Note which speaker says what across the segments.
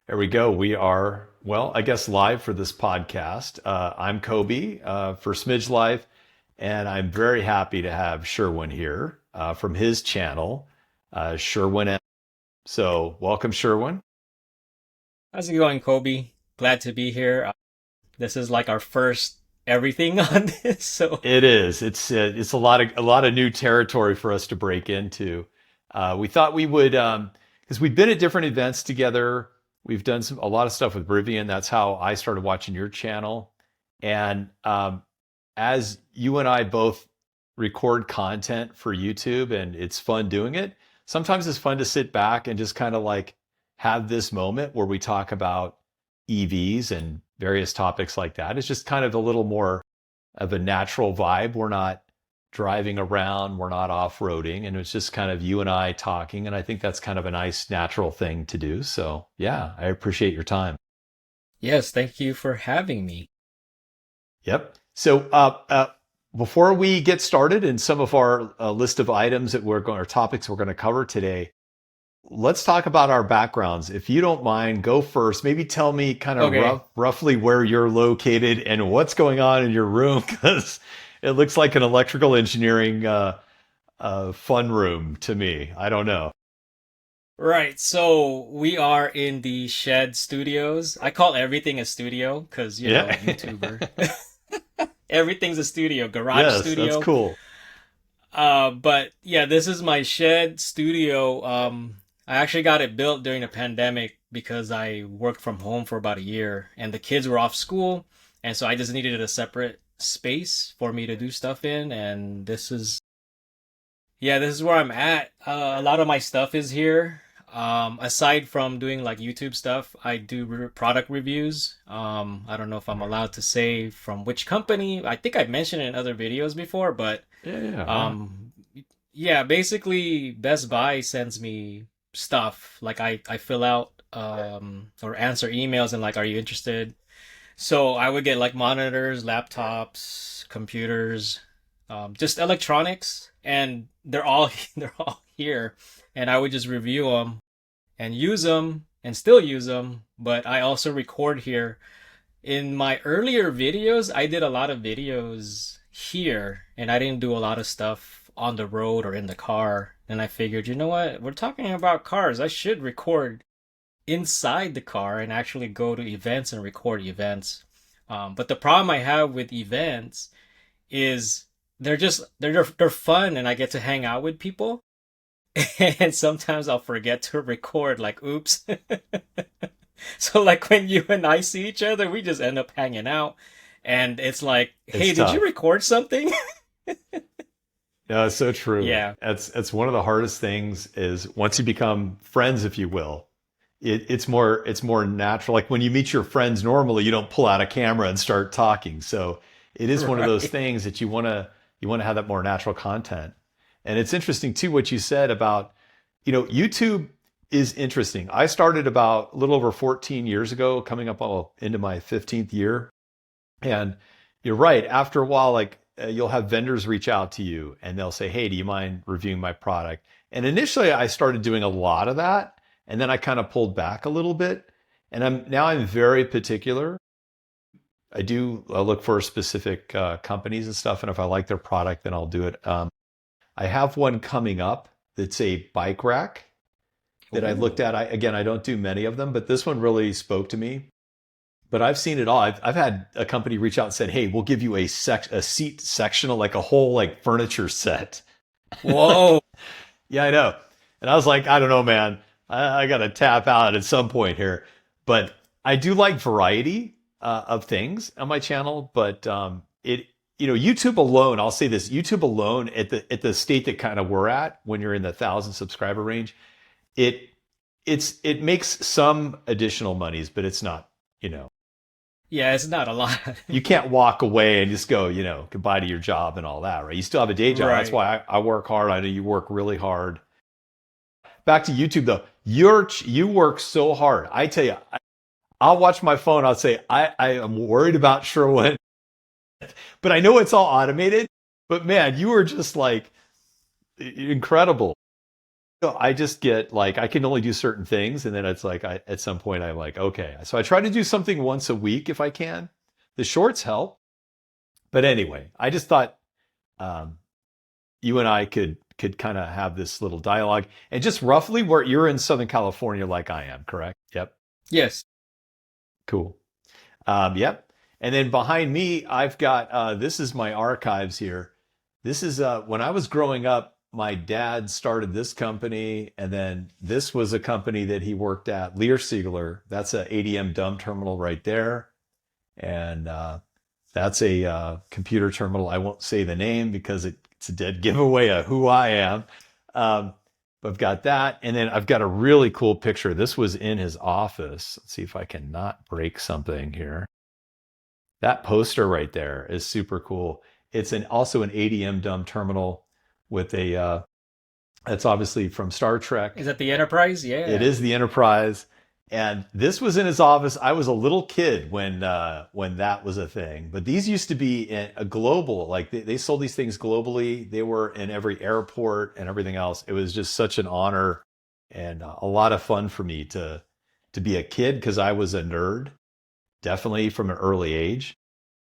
Speaker 1: There we go. We are, well, I guess live for this podcast. I'm Kobe for Smidge Life, and I'm very happy to have Sherwin here from his channel, SherwinM. So, welcome, Sherwin.
Speaker 2: How's it going, Kobe? Glad to be here. This is like our first everything on this, so
Speaker 1: It is. It's a lot of new territory for us to break into. We thought we would because we've been at different events together. We've done a lot of stuff with Rivian. That's how I started watching your channel. And as you and I both record content for YouTube, and it's fun doing it. Sometimes it's fun to sit back and just kind of like have this moment where we talk about EVs and various topics like that. It's just kind of a little more of a natural vibe. We're not driving around, we're not off-roading, and it's just kind of you and I talking. And I think that's kind of a nice, natural thing to do. So, yeah, I appreciate your time.
Speaker 2: yes, thank you for having me.
Speaker 1: Yep. So, before we get started in some of our list of items that or topics we're going to cover today, let's talk about our backgrounds. If you don't mind, go first. Maybe tell me kind of
Speaker 2: Okay.
Speaker 1: roughly where you're located and what's going on in your room, because it looks like an electrical engineering fun room to me. I don't know.
Speaker 2: Right, so we are in the Shed Studios. I call everything a studio because,
Speaker 1: Yeah.
Speaker 2: YouTuber. Everything's a studio, garage
Speaker 1: Yes, that's
Speaker 2: studio.
Speaker 1: cool.
Speaker 2: But yeah, this is my Shed Studio. I actually got it built during the pandemic because I worked from home for about a year and the kids were off school, and so I just needed a separate space for me to do stuff in, and this is where I'm at. A lot of my stuff is here. Aside from doing like YouTube stuff, I do product reviews. I don't know if I'm allowed to say from which company. I think I've mentioned it in other videos before, but
Speaker 1: Yeah, yeah, yeah.
Speaker 2: um, yeah, basically Best Buy sends me stuff. Like I fill out or answer emails and like, are you interested? So I would get like monitors, laptops, computers, just electronics, and they're all they're all here, and I would just review them and use them and still use them. But I also record here. In my earlier videos, I did a lot of videos here, and I didn't do a lot of stuff on the road or in the car. And I figured, you know what? We're talking about cars. I should record inside the car and actually go to events and record events. But the problem I have with events is they're fun and I get to hang out with people. And sometimes I'll forget to record, like, oops. So like when you and I see each other, we just end up hanging out. And it's like,
Speaker 1: It's
Speaker 2: hey, did you
Speaker 1: tough.
Speaker 2: record something?
Speaker 1: No, it's so true.
Speaker 2: Yeah,
Speaker 1: It's one of the hardest things is once you become friends, if you will, it's more natural. Like when you meet your friends normally, you don't pull out a camera and start talking. So it is one of those
Speaker 2: right.
Speaker 1: things that you want to have that more natural content. And it's interesting too what you said about, YouTube is interesting. I started about a little over 14 years ago, coming up all into my 15th year. And you're right. After a while, like you'll have vendors reach out to you and they'll say, "Hey, do you mind reviewing my product?" And initially, I started doing a lot of that, and then I kind of pulled back a little bit. And I'm very particular. I look for specific companies and stuff, and if I like their product, then I'll do it. I have one coming up that's a bike rack that I looked
Speaker 2: Ooh.
Speaker 1: at. I don't do many of them, but this one really spoke to me. But I've seen it all. I've had a company reach out and said, "Hey, we'll give you a seat sectional, like a whole like furniture set."
Speaker 2: Whoa.
Speaker 1: Yeah, I know. And I was like, I don't know, man. I got to tap out at some point here. But I do like variety of things on my channel. But YouTube alone, I'll say this: YouTube alone, at the state that kind of we're at, when you're in the 1,000 subscriber range, it it makes some additional monies, but it's not, you know.
Speaker 2: Yeah, it's not a lot.
Speaker 1: You can't walk away and just go, goodbye to your job and all that, right? You still have a day job. That's
Speaker 2: Right.
Speaker 1: why I work hard. I know you work really hard. Back to YouTube though, you work so hard. I tell you, I'll watch my phone. I'll say I am worried about Sherwin, but I know it's all automated. But man, you are just like incredible. So I just get like I can only do certain things, and then it's like at some point I'm like, okay. So I try to do something once a week if I can. The shorts help, but anyway, I just thought um, you and I could kind of have this little dialogue, and just roughly where you're in Southern California, like I am, correct? Yep,
Speaker 2: Yes.
Speaker 1: cool. Yep. And then behind me, I've got this is my archives here. This is when I was growing up, my dad started this company, and then this was a company that he worked at, Lear Siegler. That's a ADM dump terminal right there. And that's a computer terminal. I won't say the name because it's a dead giveaway of who I am. Um, but I've got that. And then I've got a really cool picture. This was in his office. Let's see if I can not break something here. That poster right there is super cool. It's also an ADM dumb terminal with a, that's obviously from Star
Speaker 2: Is
Speaker 1: Trek.
Speaker 2: that the Enterprise?
Speaker 1: It
Speaker 2: Yeah.
Speaker 1: is the Enterprise, and this was in his office. I was a little kid when that was a thing. But these used to be a global, like they sold these things globally. They were in every airport and everything else. It was just such an honor and a lot of fun for me to be a kid because I was a nerd, definitely from an early age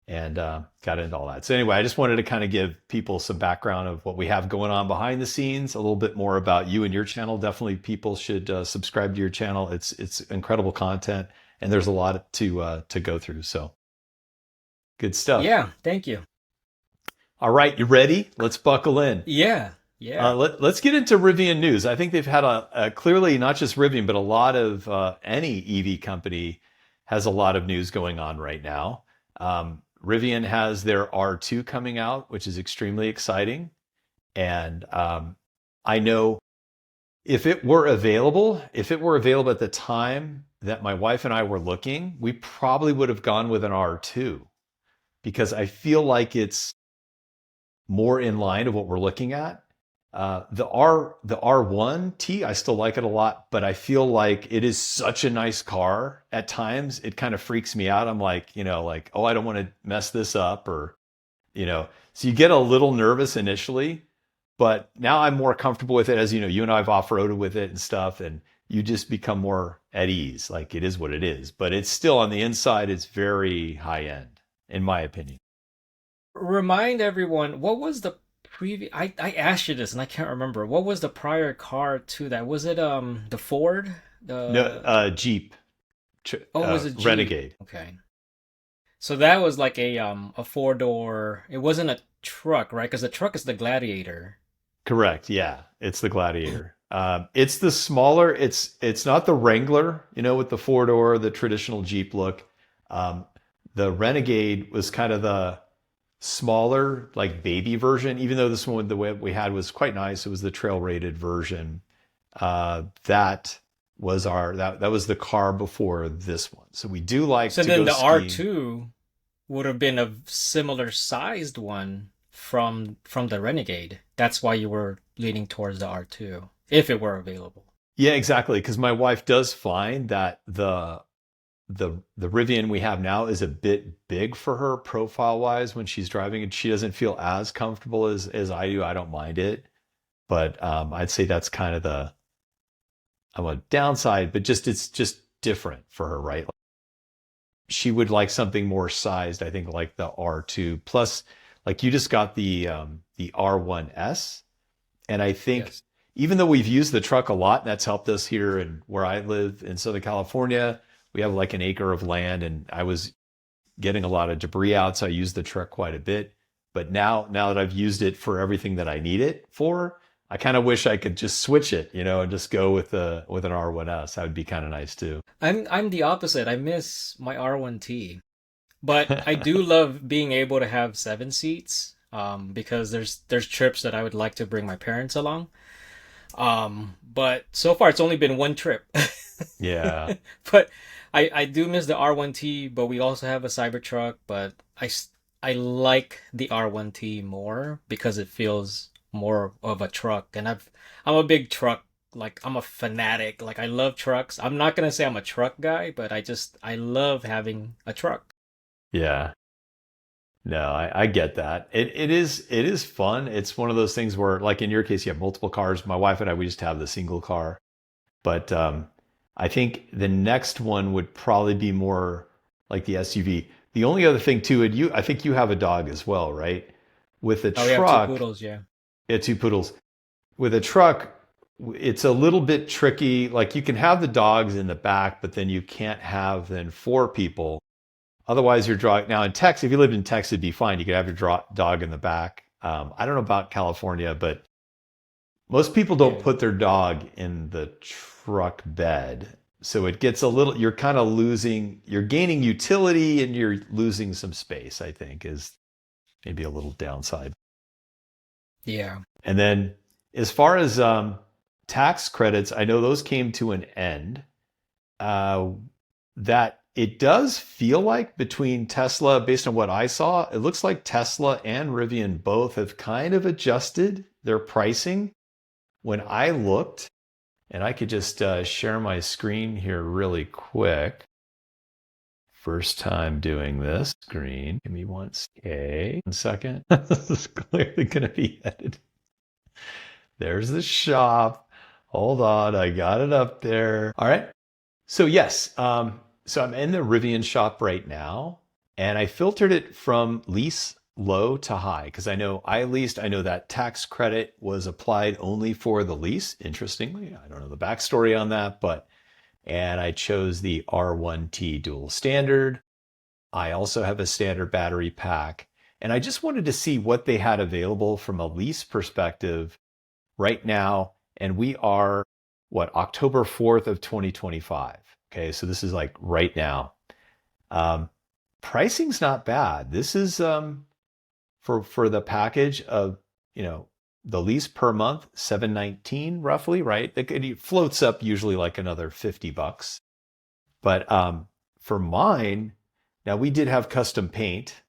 Speaker 1: and got into all that. So anyway, I just wanted to kind of give people some background of what we have going on behind the scenes, a little bit more about you and your channel. Definitely, people should subscribe to your channel. It's incredible content, and there's a lot to go through. So good stuff.
Speaker 2: Yeah. Thank you.
Speaker 1: All right, you ready? Let's buckle in.
Speaker 2: Yeah. Yeah.
Speaker 1: Let's get into Rivian news. I think they've had a clearly not just Rivian, but a lot of any EV company has a lot of news going on right now. Rivian has their R2 coming out, which is extremely exciting. And I know if it were available at the time that my wife and I were looking, we probably would have gone with an R2 because I feel like it's more in line of what we're looking at. The R1T, I still like it a lot, but I feel like it is such a nice car. At times, it kind of freaks me out. I'm like, like, oh, I don't want to mess this up, or so you get a little nervous initially, but now I'm more comfortable with it. As you know, you and I have off-roaded with it and stuff, and you just become more at ease. Like it is what it is, but it's still on the inside, it's very high end, in my opinion.
Speaker 2: Remind everyone, what was the previous I asked you this and I can't remember. What was the prior car to that? Was it the Ford?
Speaker 1: No,
Speaker 2: The
Speaker 1: Jeep,
Speaker 2: Oh, it was a Jeep.
Speaker 1: Renegade.
Speaker 2: Okay. So that was like a four-door. It wasn't a truck, right? Because the truck is the Gladiator.
Speaker 1: Correct. Yeah, it's the Gladiator. It's the smaller. It's not the Wrangler, with the four door, the traditional Jeep look. Um, the Renegade was kind of the smaller, like baby version. Even though this one, the way we had was quite nice. It was the trail rated version. That was that was the car before this one. So we do like
Speaker 2: So
Speaker 1: to
Speaker 2: then
Speaker 1: go
Speaker 2: the
Speaker 1: skiing.
Speaker 2: R2 would have been a similar sized one from the Renegade. That's why you were leaning towards the R2 if it were available.
Speaker 1: Yeah, exactly. Because my wife does find that the Rivian we have now is a bit big for her profile wise when she's driving it. She doesn't feel as comfortable as I do. I don't mind it, but I'd say that's kind of the I want downside, but just it's just different for her, right? She would like something more sized, I think, like the R2. Plus, like you just got the R1S, and I think
Speaker 2: Yes.
Speaker 1: even though we've used the truck a lot, that's helped us here and where I live in Southern California. We have like an acre of land, and I was getting a lot of debris out, so I used the truck quite a bit. But now that I've used it for everything that I need it for, I kind of wish I could just switch it, and just go with an R1S. That would be kind of nice too.
Speaker 2: I'm the opposite. I miss my R1T. But I do love being able to have 7 seats because there's trips that I would like to bring my parents along. But so far it's only been one trip.
Speaker 1: Yeah.
Speaker 2: But I do miss the R1T, but we also have a Cybertruck, but I like the R1T more because it feels more of a truck. And I'm a big truck, like I'm a fanatic. Like I love trucks. I'm not gonna say I'm a truck guy, but I love having a truck.
Speaker 1: Yeah. No, I get that. It is fun. It's one of those things where, like in your case, you have multiple cars. My wife and I, we just have the single car. But I think the next one would probably be more like the SUV. The only other thing too, and I think you have a dog as well, right? With a
Speaker 2: Oh, we have two
Speaker 1: truck,
Speaker 2: poodles, yeah.
Speaker 1: yeah, two poodles. With a truck, it's a little bit tricky. Like you can have the dogs in the back, but then you can't have then four people. Otherwise, you're driving. Now in Texas, if you lived in Texas, it'd be fine. You could have your dog in the back. I don't know about California, but most people don't
Speaker 2: Yeah.
Speaker 1: put their dog in the truck bed. So it gets a little, you're kind of losing, you're gaining utility and you're losing some space, I think, is maybe a little downside.
Speaker 2: Yeah.
Speaker 1: And then as far as tax credits, I know those came to an end. Uh, that it does feel like between Tesla, based on what I saw, it looks like Tesla and Rivian both have kind of adjusted their pricing. When I looked, and I could just share my screen here really quick. First time doing this screen. Give me one, okay, 1 second. This is clearly going to be edited. There's the shop. Hold on, I got it up there. All right. So yes, so I'm in the Rivian shop right now, and I filtered it from lease low to high because I know that tax credit was applied only for the lease. Interestingly, I don't know the backstory on that, but and I chose the R1T dual standard. I also have a standard battery pack, and I just wanted to see what they had available from a lease perspective right now, and we are what October 4th of 2025. Okay, so this is like right now. Um, Pricing's not bad. This is for the package of the lease per month 719 roughly, right? It floats up usually like another $50. But for mine, now we did have custom paint.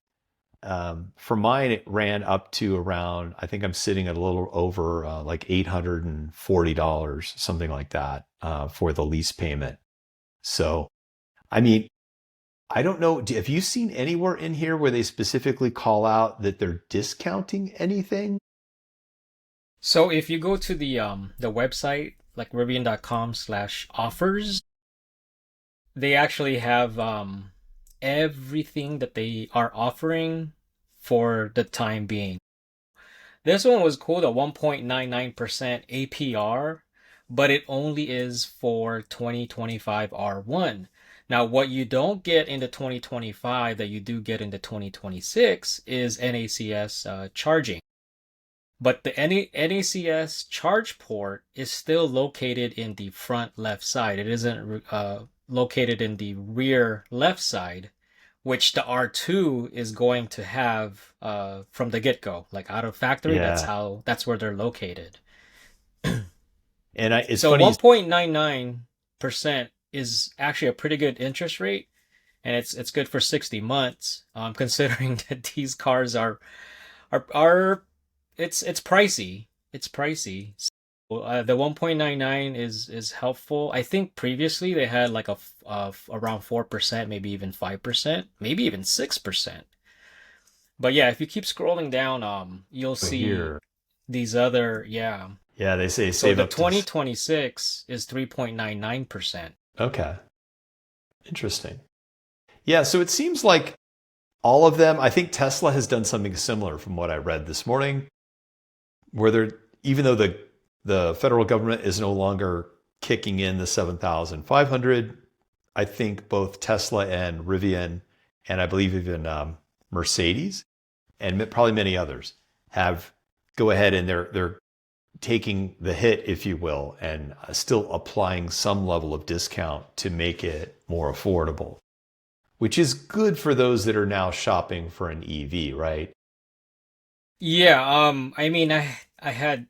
Speaker 1: For mine, it ran up to around, I think I'm sitting at a little over like $840, something like that, for the lease payment. So, I mean, I don't know. Have you seen anywhere in here where they specifically call out that they're discounting anything?
Speaker 2: So if you go to the website like rivian.com/offers, they actually have everything that they are offering for the time being. This one was cool, the 1.99% APR, but it only is for 2025 R1. Now, what you don't get in the 2025 that you do get in the 2026 is NACS charging. But the NACS charge port is still located in the front left side. It isn't located in the rear left side, which the R2 is going to have from the get-go, like out of factory.
Speaker 1: Yeah.
Speaker 2: That's where they're located.
Speaker 1: And it's
Speaker 2: So
Speaker 1: funny.
Speaker 2: 1.99% is actually a pretty good interest rate, and it's good for 60 months. Considering that these cars are it's pricey. It's pricey. So, the 1.99 is helpful. I think previously they had like around 4%, maybe even 5%, maybe even 6%. But yeah, if you keep scrolling down, you'll see
Speaker 1: Here.
Speaker 2: these other, yeah.
Speaker 1: Yeah, they say
Speaker 2: So
Speaker 1: save
Speaker 2: the
Speaker 1: up to.
Speaker 2: 2026 is 3.99%.
Speaker 1: Okay, interesting. Yeah, so it seems like all of them, I think Tesla has done something similar from what I read this morning, where they're, even though the federal government is no longer kicking in the 7,500, I think both Tesla and Rivian, and I believe even Mercedes, and probably many others have go ahead and they're taking the hit, if you will, and still applying some level of discount to make it more affordable, which is good for those that are now shopping for an EV, right?
Speaker 2: Yeah, I mean, I had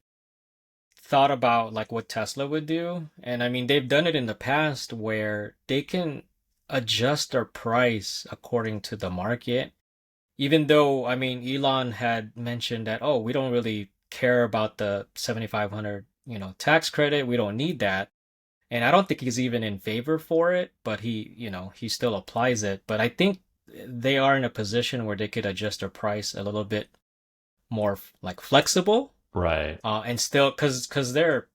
Speaker 2: thought about like what Tesla would do, and I mean, they've done it in the past where they can adjust their price according to the market. Even though, I mean, Elon had mentioned that, oh, we don't really care about the 7,500, tax credit. We don't need that. And I don't think he's even in favor for it, but he still applies it. But I think they are in a position where they could adjust their price a little bit more like flexible,
Speaker 1: Right.
Speaker 2: and still because their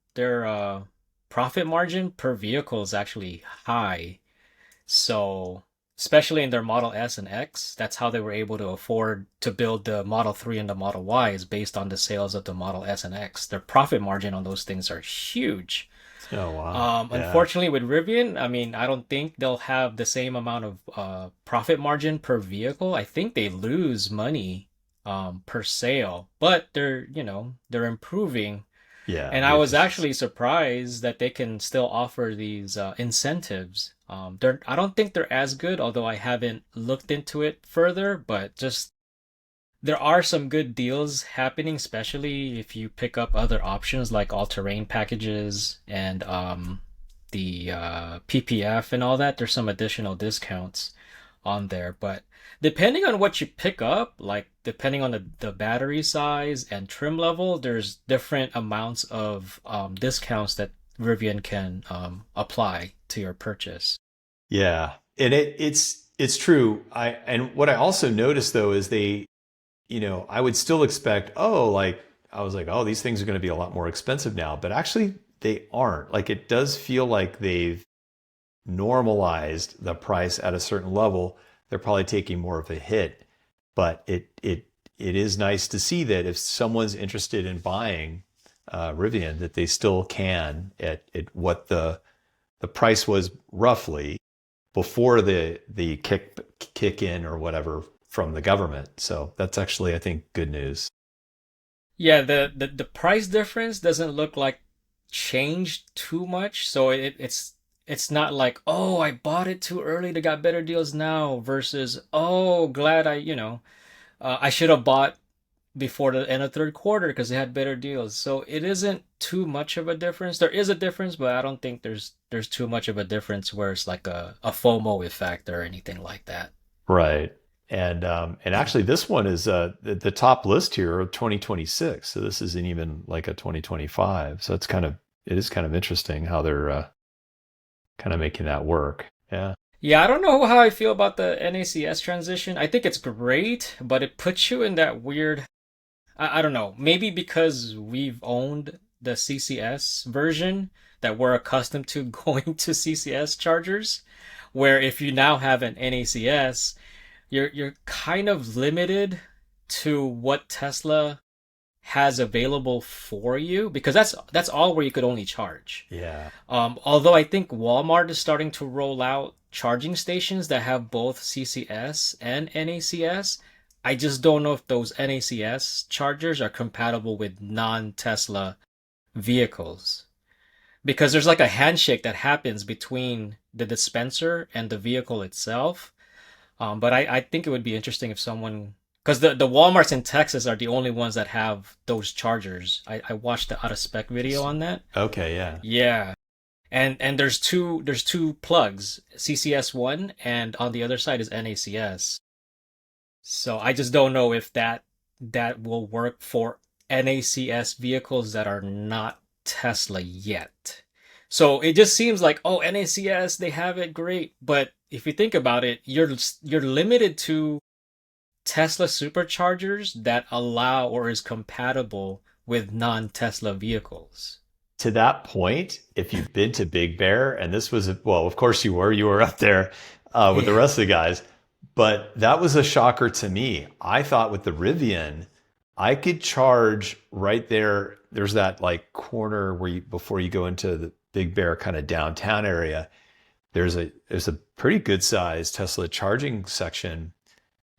Speaker 2: profit margin per vehicle is actually high. So, especially in their Model S and X, that's how they were able to afford to build the Model 3 and the Model Y is based on the sales of the Model S and X. Their profit margin on those things are huge.
Speaker 1: Oh, wow. Yeah.
Speaker 2: Unfortunately, with Rivian, I mean, I don't think they'll have the same amount of profit margin per vehicle. I think they lose money per sale, but they're improving.
Speaker 1: Yeah.
Speaker 2: And
Speaker 1: The
Speaker 2: I was
Speaker 1: efficiency.
Speaker 2: actually surprised that they can still offer these incentives. I don't think they're as good, although I haven't looked into it further, but just there are some good deals happening, especially if you pick up other options like all-terrain packages and the PPF and all that. There's some additional discounts on there, but depending on what you pick up, like depending on the battery size and trim level, there's different amounts of discounts that Rivian can apply to your purchase.
Speaker 1: Yeah. And it's true. And what I also noticed though is I would still expect, oh, like I was like, oh, these things are going to be a lot more expensive now, but actually they aren't. Like it does feel like they've normalized the price at a certain level. They're probably taking more of a hit, but it is nice to see that if someone's interested in buying Rivian, that they still can at what the price was roughly before the kick in or whatever from the government. So that's actually, I think, good news.
Speaker 2: Yeah, the price difference doesn't look like changed too much, so it's not like, oh, I bought it too early to got better deals now versus, oh, glad I should have bought before the end of third quarter because they had better deals. So it isn't too much of a difference. There is a difference, but I don't think there's too much of a difference where it's like a FOMO effect or anything like that.
Speaker 1: Right. And actually, this one is the top list here of 2026. So this isn't even like a 2025. So it is kind of interesting how they're kind of making that work. Yeah.
Speaker 2: Yeah, I don't know how I feel about the NACS transition. I think it's great, but it puts you in that weird, I don't know, maybe because we've owned the CCS version that we're accustomed to going to CCS chargers, where if you now have an NACS, you're kind of limited to what Tesla has available for you because that's all where you could only charge.
Speaker 1: Yeah.
Speaker 2: Although I think Walmart is starting to roll out charging stations that have both CCS and NACS. I just don't know if those NACS chargers are compatible with non-Tesla vehicles because there's like a handshake that happens between the dispenser and the vehicle itself. But I think it would be interesting if someone, because the Walmarts in Texas are the only ones that have those chargers. I watched the out of spec video on that.
Speaker 1: Okay. Yeah.
Speaker 2: Yeah. And there's two plugs, CCS one and on the other side is NACS. So I just don't know if that will work for NACS vehicles that are not Tesla yet. So it just seems like, oh, NACS, they have it great, but if you think about it, you're limited to Tesla superchargers that allow or is compatible with non-Tesla vehicles.
Speaker 1: To that point, if you've been to Big Bear, and this was, well, of course you were up there with the
Speaker 2: Yeah.
Speaker 1: rest of the guys, but that was a shocker to me. I thought with the Rivian, I could charge right there. There's that like corner where before you go into the Big Bear kind of downtown area, there's a pretty good sized Tesla charging section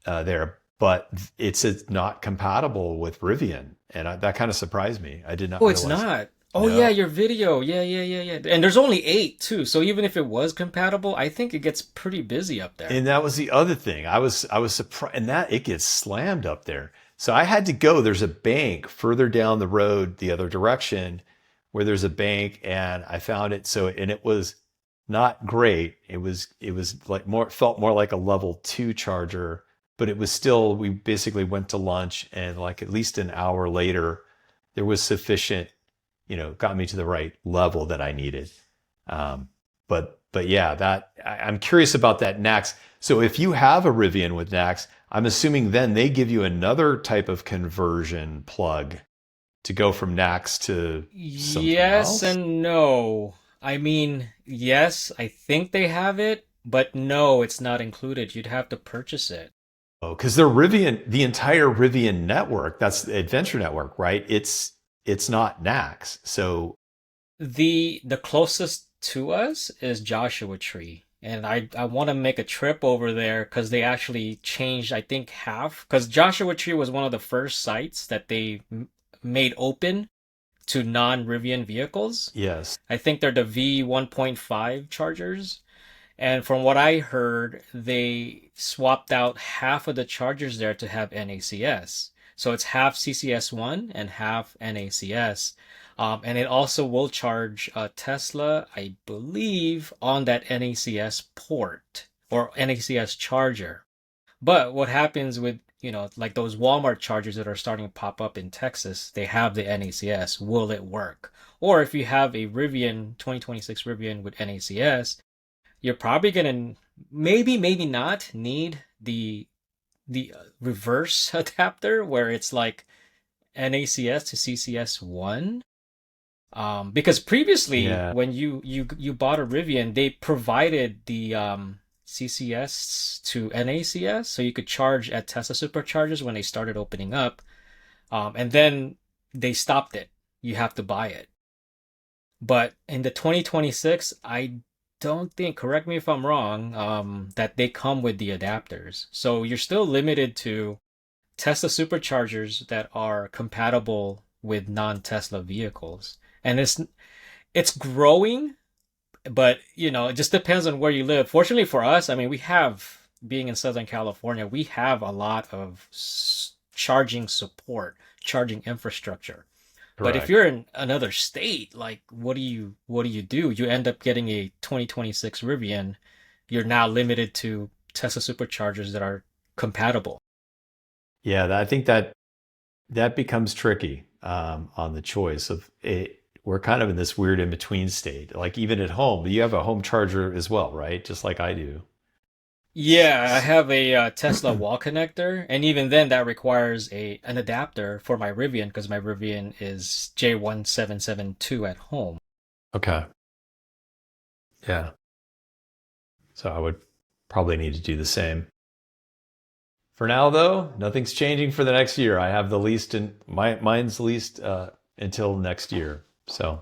Speaker 1: there, but it's not compatible with Rivian, and that kind of surprised me. I did not
Speaker 2: Oh, it's
Speaker 1: realize.
Speaker 2: not. Oh yeah,
Speaker 1: No.
Speaker 2: your video. Yeah, yeah, yeah, yeah. And there's only eight too. So even if it was compatible, I think it gets pretty busy up there.
Speaker 1: And that was the other thing. I was surprised, and that it gets slammed up there. So I had to go. There's a bank further down the road, the other direction, where there's a bank, and I found it. So and it was not great. It was like more felt more like a level two charger, but it was still. We basically went to lunch, and like at least an hour later, there was sufficient. Got me to the right level that I needed. But but yeah, I'm curious about that NACS. So if you have a Rivian with NACS, I'm assuming then they give you another type of conversion plug to go from NACS to something
Speaker 2: Yes
Speaker 1: else.
Speaker 2: and no. I mean, yes, I think they have it, but no, it's not included. You'd have to purchase it.
Speaker 1: Oh, because they're Rivian, the entire Rivian network, that's the Adventure Network, right? It's not NACS. So
Speaker 2: The closest to us is Joshua Tree. And I want to make a trip over there because they actually changed, I think, half. Because Joshua Tree was one of the first sites that they made open to non-Rivian vehicles.
Speaker 1: yes.
Speaker 2: I think they're the V1.5 chargers. And from what I heard, they swapped out half of the chargers there to have NACS. So it's half CCS1 and half NACS. And it also will charge Tesla, I believe, on that NACS port or NACS charger. But what happens with, like those Walmart chargers that are starting to pop up in Texas, they have the NACS. Will it work? Or if you have a Rivian 2026 Rivian with NACS, you're probably gonna maybe not need the reverse adapter where it's like NACS to CCS1. Because previously
Speaker 1: Yeah.
Speaker 2: when you bought a Rivian, they provided the CCS to NACS so you could charge at Tesla superchargers when they started opening up. And then they stopped it. You have to buy it. But in the 2026, I don't think, correct me if I'm wrong, that they come with the adapters. So you're still limited to Tesla superchargers that are compatible with non-Tesla vehicles. And it's growing, but it just depends on where you live. Fortunately for us, I mean, we have, being in Southern California, we have a lot of charging support, charging infrastructure. But if
Speaker 1: Correct.
Speaker 2: you're in another state, like what do you do? You end up getting a 2026 Rivian. You're now limited to Tesla superchargers that are compatible.
Speaker 1: Yeah, I think that becomes tricky on the choice of it. We're kind of in this weird in between state. Like even at home, you have a home charger as well, right? Just like I do.
Speaker 2: Yeah, I have a Tesla wall connector, and even then, that requires a an adapter for my Rivian because my Rivian is J1772 at home.
Speaker 1: Okay. Yeah. So I would probably need to do the same. For now, though, nothing's changing for the next year. I have the least in mine's least until next year. So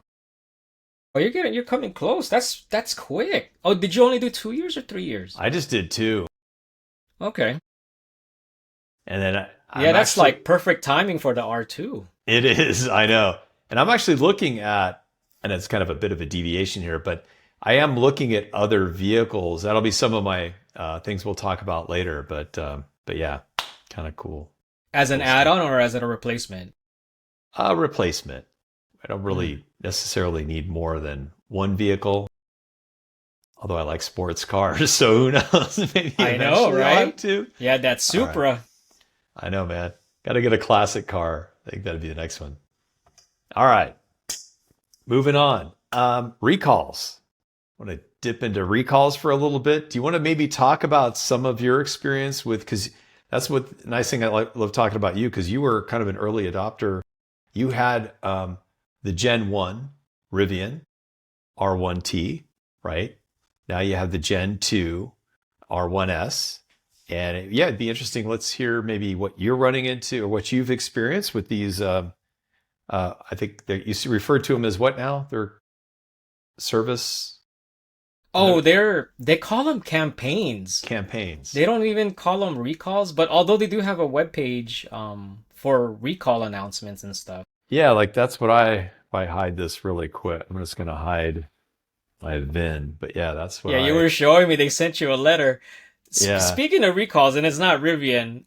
Speaker 2: Oh, you're coming close. That's quick. Oh, did you only do 2 years or 3 years?
Speaker 1: I just did two,
Speaker 2: Okay.
Speaker 1: and then
Speaker 2: Yeah,
Speaker 1: I'm
Speaker 2: that's
Speaker 1: actually
Speaker 2: like perfect timing for the R2.
Speaker 1: it is I know, and I'm actually looking at, and it's kind of a bit of a deviation here, but I am looking at other vehicles. That'll be some of my things we'll talk about later. But yeah, kind of
Speaker 2: As an
Speaker 1: cool stuff.
Speaker 2: add-on or as a replacement?
Speaker 1: Replacement. I don't
Speaker 2: Hmm.
Speaker 1: really necessarily need more than one vehicle. Although I like sports cars, so who knows? Maybe
Speaker 2: I know,
Speaker 1: eventually I'll have
Speaker 2: right?
Speaker 1: to.
Speaker 2: Yeah, that
Speaker 1: All right.
Speaker 2: Supra.
Speaker 1: I know, man. Got to get a classic car. I think that'd be the next one. All right. Moving on. Recalls. Want to dip into recalls for a little bit? Do you want to maybe talk about some of your experience with, because that's what nice thing love talking about you, because you were kind of an early adopter. You had the Gen 1 Rivian R1T, right? Now you have the Gen 2 R1S. And yeah, it'd be interesting. Let's hear maybe what you're running into or what you've experienced with these. I think that you refer to them as what now? They're service
Speaker 2: Oh, they call them campaigns.
Speaker 1: campaigns.
Speaker 2: They don't even call them recalls, but although they do have a web page for recall announcements and stuff.
Speaker 1: Yeah, like that's what if I hide this really quick, I'm just going to hide my VIN. But yeah, that's what
Speaker 2: Yeah, you were showing me they sent you a letter.
Speaker 1: yeah.
Speaker 2: Speaking of recalls, and it's not Rivian,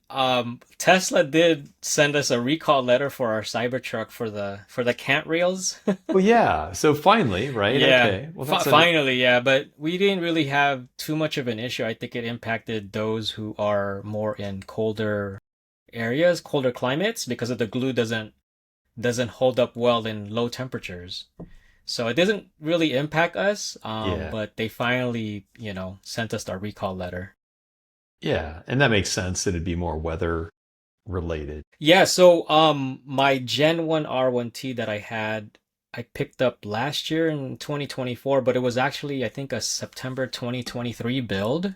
Speaker 2: Tesla did send us a recall letter for our Cybertruck for the cant rails.
Speaker 1: Well, yeah. So finally, right?
Speaker 2: Yeah,
Speaker 1: Okay. Well, that's a,
Speaker 2: finally, yeah, but we didn't really have too much of an issue. I think it impacted those who are more in colder areas, colder climates, because of the glue doesn't hold up well in low temperatures. So it doesn't really impact us,
Speaker 1: Yeah.
Speaker 2: but they finally, sent us our recall letter.
Speaker 1: Yeah. And that makes sense that it'd be more weather related.
Speaker 2: Yeah, so my Gen 1 R1T that I had, I picked up last year in 2024, but it was actually I think a September 2023 build.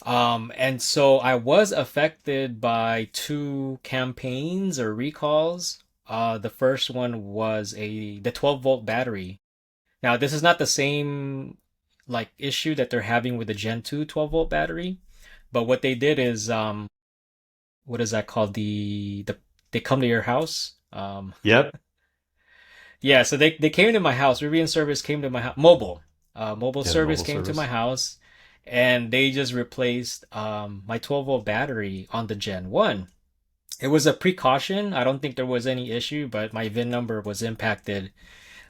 Speaker 2: And so I was affected by two campaigns or recalls. The first one was the 12-volt battery. Now, this is not the same like issue that they're having with the Gen 2 12-volt battery, but what they did is what is that called? They come to your house.
Speaker 1: Yep.
Speaker 2: Yeah, so they came to my house. Rivian service came to my house. Mobile
Speaker 1: Yeah, the
Speaker 2: service
Speaker 1: mobile
Speaker 2: came to my
Speaker 1: service.
Speaker 2: house, and they just replaced my 12-volt battery on the Gen 1. It was a precaution. I don't think there was any issue, but my VIN number was impacted.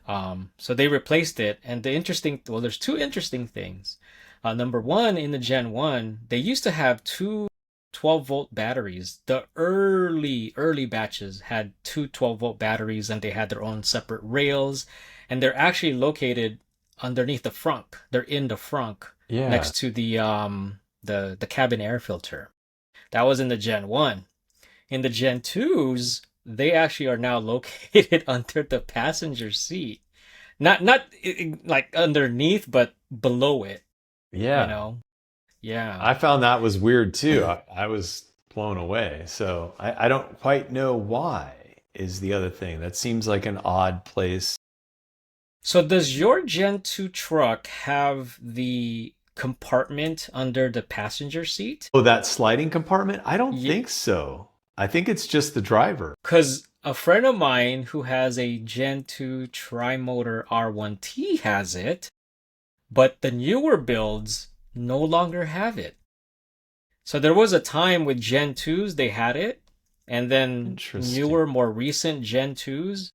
Speaker 2: So they replaced it. And there's two interesting things. Number one, in the Gen 1, they used to have two 12-volt batteries. The early batches had two 12-volt batteries and they had their own separate rails. And they're actually located underneath the frunk. They're in the frunk
Speaker 1: Yeah.
Speaker 2: next to the cabin air filter. That was in the Gen 1. In the Gen 2s, they actually are now located under the passenger seat. Not like underneath, but below it, you
Speaker 1: Yeah.
Speaker 2: know? Yeah.
Speaker 1: I found that was weird too. I was blown away. So I don't quite know why is the other thing. That seems like an odd place.
Speaker 2: So does your Gen 2 truck have the compartment under the passenger seat?
Speaker 1: Oh, that sliding compartment? I don't
Speaker 2: Yeah,
Speaker 1: think so. I think it's just the driver.
Speaker 2: because a friend of mine who has a Gen 2 tri-motor R1T has it, but the newer builds no longer have it. So there was a time with Gen 2s they had it, and then
Speaker 1: Interesting.
Speaker 2: newer, more recent Gen 2s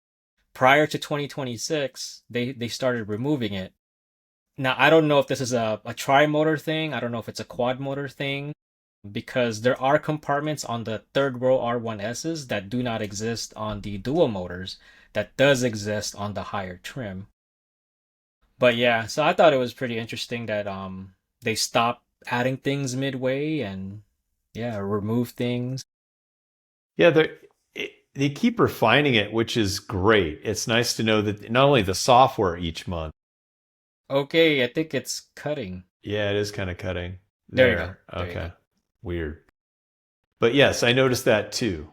Speaker 2: prior to 2026, they started removing it. Now, I don't know if this is a tri-motor thing. I don't know if it's a quad motor thing because there are compartments on the third row R1Ss that do not exist on the dual motors that does exist on the higher trim. But yeah, so I thought it was pretty interesting that they stopped adding things midway and yeah, remove things.
Speaker 1: Yeah, they keep refining it, which is great. It's nice to know that not only the software each month.
Speaker 2: Okay, I think it's cutting.
Speaker 1: Yeah, it is kind of cutting
Speaker 2: There you go.
Speaker 1: there.
Speaker 2: There you go.
Speaker 1: Okay. Weird. But yes, I noticed that too.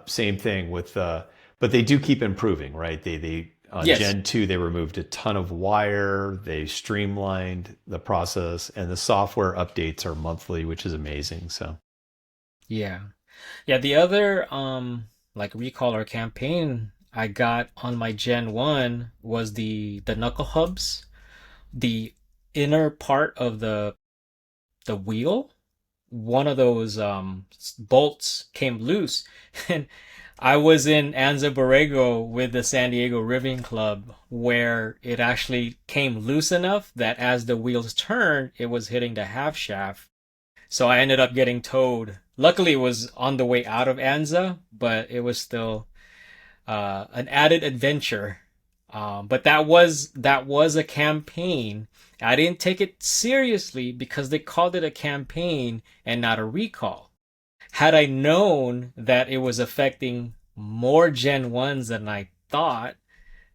Speaker 1: Same thing with, but they do keep improving, right? They on
Speaker 2: Yes.
Speaker 1: Gen 2, they removed a ton of wire. They streamlined the process, and the software updates are monthly, which is amazing. So,
Speaker 2: Yeah. Yeah, the other like recall or campaign I got on my Gen 1 was the knuckle hubs. The inner part of the wheel, one of those bolts came loose and I was in Anza Borrego with the San Diego Rivian Club where it actually came loose enough that as the wheels turned, it was hitting the half shaft. So I ended up getting towed. Luckily, it was on the way out of Anza, but it was still an added adventure. But that was a campaign. I didn't take it seriously because they called it a campaign and not a recall. Had I known that it was affecting more Gen 1s than I thought,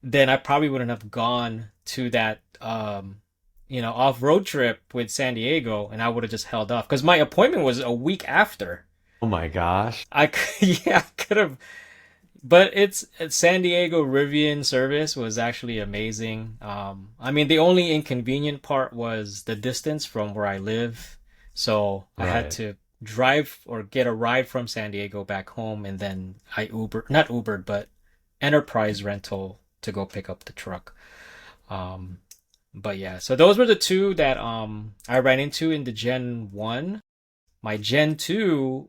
Speaker 2: then I probably wouldn't have gone to that off-road trip with San Diego and I would have just held off because my appointment was a week after.
Speaker 1: oh my gosh.
Speaker 2: Yeah, I could have, but it's San Diego Rivian service was actually amazing. I mean, the only inconvenient part was the distance from where I live. So I had
Speaker 1: Right.
Speaker 2: to drive or get a ride from San Diego back home, and then not Ubered, but Enterprise rental to go pick up the truck. Um, but yeah, so those were the two that I ran into in the Gen 1. My Gen 2,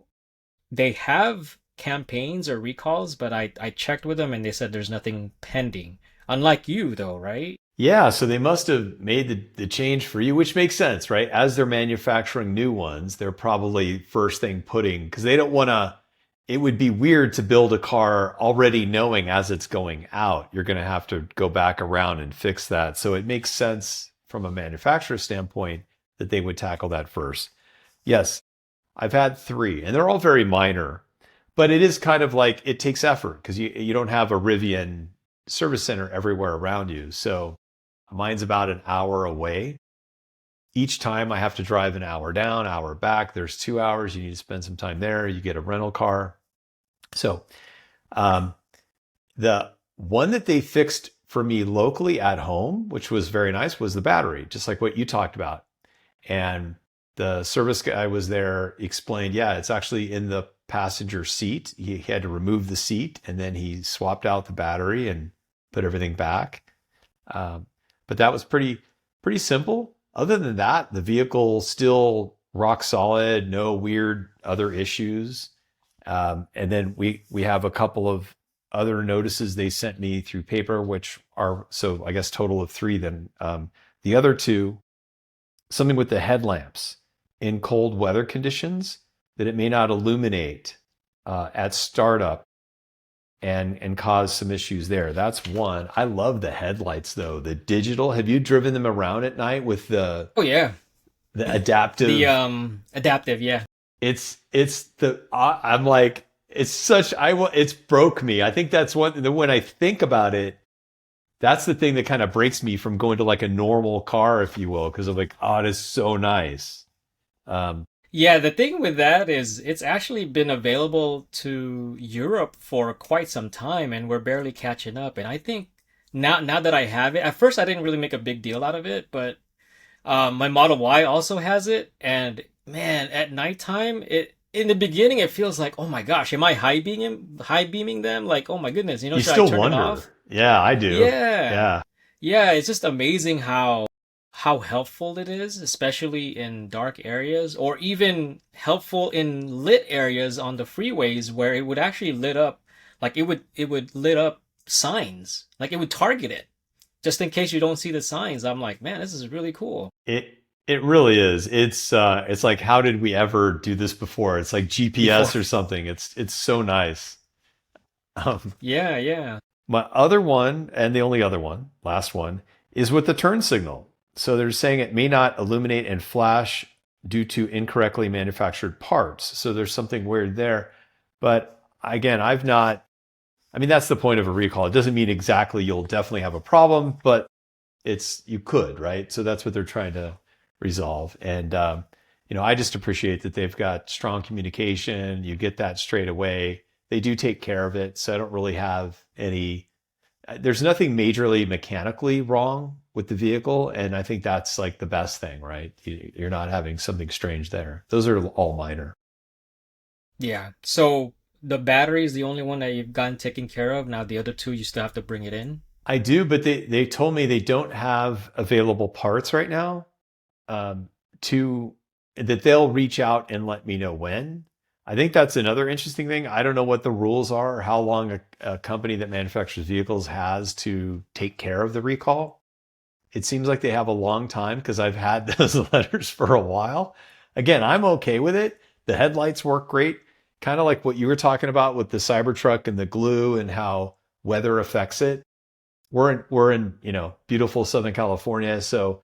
Speaker 2: they have campaigns or recalls, but I checked with them and they said there's nothing pending. Unlike you, though, right?
Speaker 1: Yeah, so they must have made the change for you, which makes sense, right? As they're manufacturing new ones, they're probably first thing putting because they don't want to it would be weird to build a car already knowing as it's going out, you're going to have to go back around and fix that. So it makes sense from a manufacturer standpoint that they would tackle that first. Yes, I've had three, and they're all very minor, but it is kind of like it takes effort because you don't have a Rivian service center everywhere around you. So mine's about an hour away. Each time I have to drive an hour down, hour back. There's 2 hours. You need to spend some time there. You get a rental car. So um, the one that they fixed for me locally at home, which was very nice, was the battery, just like what you talked about. And the service guy was there, explained, yeah, it's actually in the passenger seat. He had to remove the seat and then he swapped out the battery and put everything back. Um, but that was pretty simple. Other than that, the vehicle still rock solid, no weird other issues. And then we have a couple of other notices they sent me through paper, which are so I guess total of three. Then the other two, something with the headlamps in cold weather conditions, that it may not illuminate at startup and cause some issues there. That's one. I love the headlights though. The digital. Have you driven them around at night with
Speaker 2: Oh yeah,
Speaker 1: the
Speaker 2: the
Speaker 1: adaptive?
Speaker 2: adaptive, yeah.
Speaker 1: It's the I'm like it's such it's broke me. I think that's one when I think about it, that's the thing that kind of breaks me from going to like a normal car, if you will, because I'm like, oh, it is so nice. Um,
Speaker 2: Yeah, the thing with that is it's actually been available to Europe for quite some time and we're barely catching up. And I think now that I have it, at first I didn't really make a big deal out of it, but my Model Y also has it, and man, at nighttime, it in the beginning it feels like, oh my gosh, am I high beaming them? Like, oh my goodness,
Speaker 1: you
Speaker 2: should I
Speaker 1: still
Speaker 2: turn it
Speaker 1: wonder.
Speaker 2: off?
Speaker 1: Yeah, I do.
Speaker 2: Yeah.
Speaker 1: Yeah.
Speaker 2: Yeah, it's just amazing how helpful it is, especially in dark areas, or even helpful in lit areas on the freeways where it would actually lit up, like it would lit up signs, like it would target it, just in case you don't see the signs. I'm like, man, this is really cool.
Speaker 1: It really is. It's like how did we ever do this before? It's like
Speaker 2: Before,
Speaker 1: GPS or something. It's so nice. Um,
Speaker 2: yeah, yeah.
Speaker 1: my other one, and the only other one, last one, is with the turn signal. So they're saying it may not illuminate and flash due to incorrectly manufactured parts. So there's something weird there. But again, I've not, I mean, that's the point of a recall. It doesn't mean exactly you'll definitely have a problem, but you could, right? So that's what they're trying to resolve. And, I just appreciate that they've got strong communication. You get that straight away. They do take care of it. So I don't really have there's nothing majorly mechanically wrong with the vehicle. And I think that's like the best thing, right? You're not having something strange there. Those are all minor.
Speaker 2: Yeah. So the battery is the only one that you've gotten taken care of. Now the other two, you still have to bring it in.
Speaker 1: I do, but they told me they don't have available parts right now. um, to that they'll reach out and let me know when. I think that's another interesting thing. I don't know what the rules are or how long a company that manufactures vehicles has to take care of the recall. It seems like they have a long time because I've had those letters for a while. Again, I'm okay with it. The headlights work great, kind of like what you were talking about with the Cybertruck and the glue and how weather affects it. We're in beautiful Southern California, so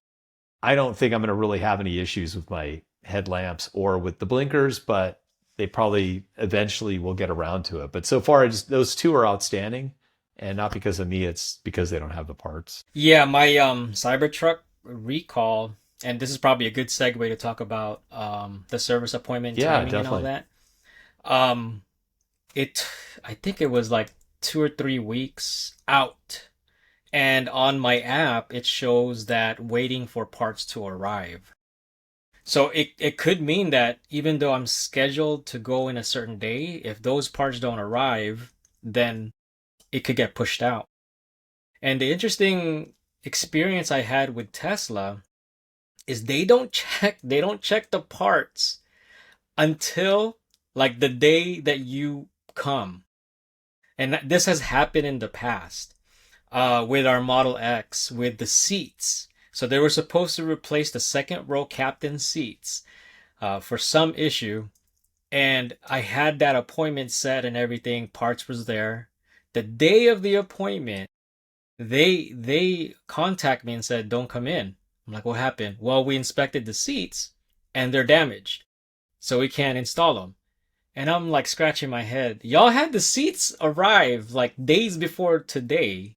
Speaker 1: I don't think I'm going to really have any issues with my headlamps or with the blinkers, but they probably eventually will get around to it. But so far, those two are outstanding, and not because of me. It's because they don't have the parts.
Speaker 2: Yeah, my Cybertruck recall, and this is probably a good segue to talk about the service appointment
Speaker 1: Yeah,
Speaker 2: timing and all
Speaker 1: definitely.
Speaker 2: that. Um, it I think it was like 2 or 3 weeks out, and on my app it shows that waiting for parts to arrive. So it could mean that even though I'm scheduled to go in a certain day, if those parts don't arrive, then it could get pushed out. And the interesting experience I had with Tesla is they don't check the parts until like the day that you come. And this has happened in the past with our Model X with the seats. So they were supposed to replace the second row captain seats for some issue. And I had that appointment set and everything, parts was there. The day of the appointment, they contact me and said, "Don't come in." I'm like, "What happened?" "Well, we inspected the seats and they're damaged, so we can't install them." And I'm like scratching my head. Y'all had the seats arrive like days before today,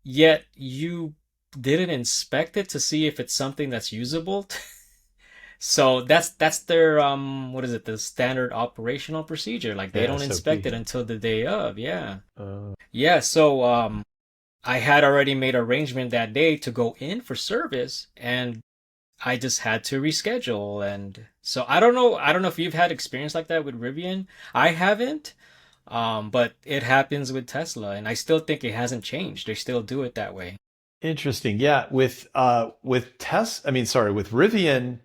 Speaker 2: yet you didn't inspect it to see if it's something that's usable. So that's their what is it? The standard operational procedure. Like they
Speaker 1: Yeah,
Speaker 2: don't inspect it
Speaker 1: SOP.
Speaker 2: until the day of. Yeah.
Speaker 1: Uh,
Speaker 2: Yeah, so I had already made arrangement that day to go in for service and I just had to reschedule. And so I don't know if you've had experience like that with Rivian. I haven't. But it happens with Tesla and I still think it hasn't changed. They still do it that way.
Speaker 1: Interesting. Yeah, with Tess, I mean, sorry, with Rivian,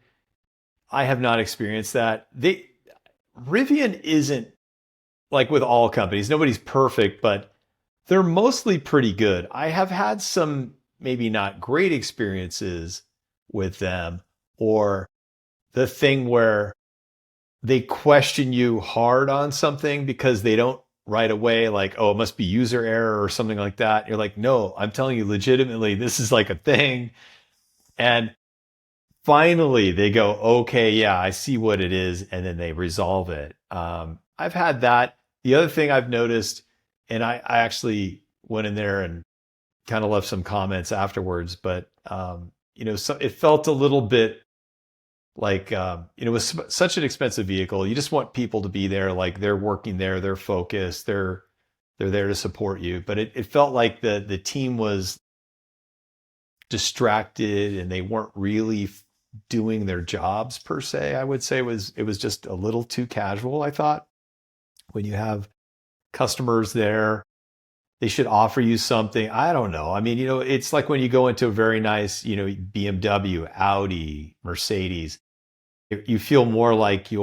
Speaker 1: I have not experienced that. Rivian isn't like with all companies. Nobody's perfect, but they're mostly pretty good. I have had some maybe not great experiences with them, or the thing where they question you hard on something because they don't right away, like, oh, it must be user error or something like that. You're like, no, I'm telling you legitimately, this is like a thing. And finally they go, okay, yeah, I see what it is. And then they resolve it. I've had that. The other thing I've noticed, and I actually went in there and kind of left some comments afterwards, but so it felt a little bit like it was such an expensive vehicle. You just want people to be there, like they're working there, they're focused, they're there to support you. But it felt like the team was distracted and they weren't really doing their jobs per se. I would say it was just a little too casual. I thought when you have customers there, they should offer you something. I don't know. I mean, it's like when you go into a very nice, BMW, Audi, Mercedes, you feel more like they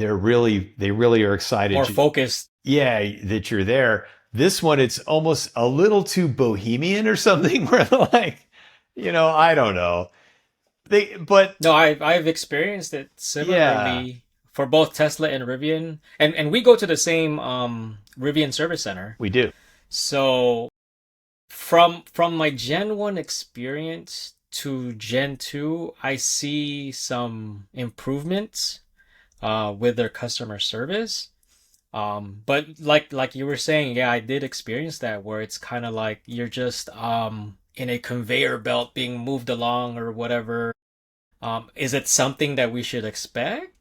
Speaker 1: really are
Speaker 2: More
Speaker 1: excited.
Speaker 2: focused.
Speaker 1: Yeah, that you're there. This one, it's almost a little too bohemian or something where like, I don't know. But
Speaker 2: No, I've experienced it
Speaker 1: yeah,
Speaker 2: similarly for both Tesla and Rivian. And we go to the same Rivian service center.
Speaker 1: we do.
Speaker 2: So from my Gen 1 experience to Gen 2, I see some improvements with their customer service. But like you were saying, yeah, I did experience that where it's kind of like you're just in a conveyor belt being moved along or whatever. Is it something that we should expect?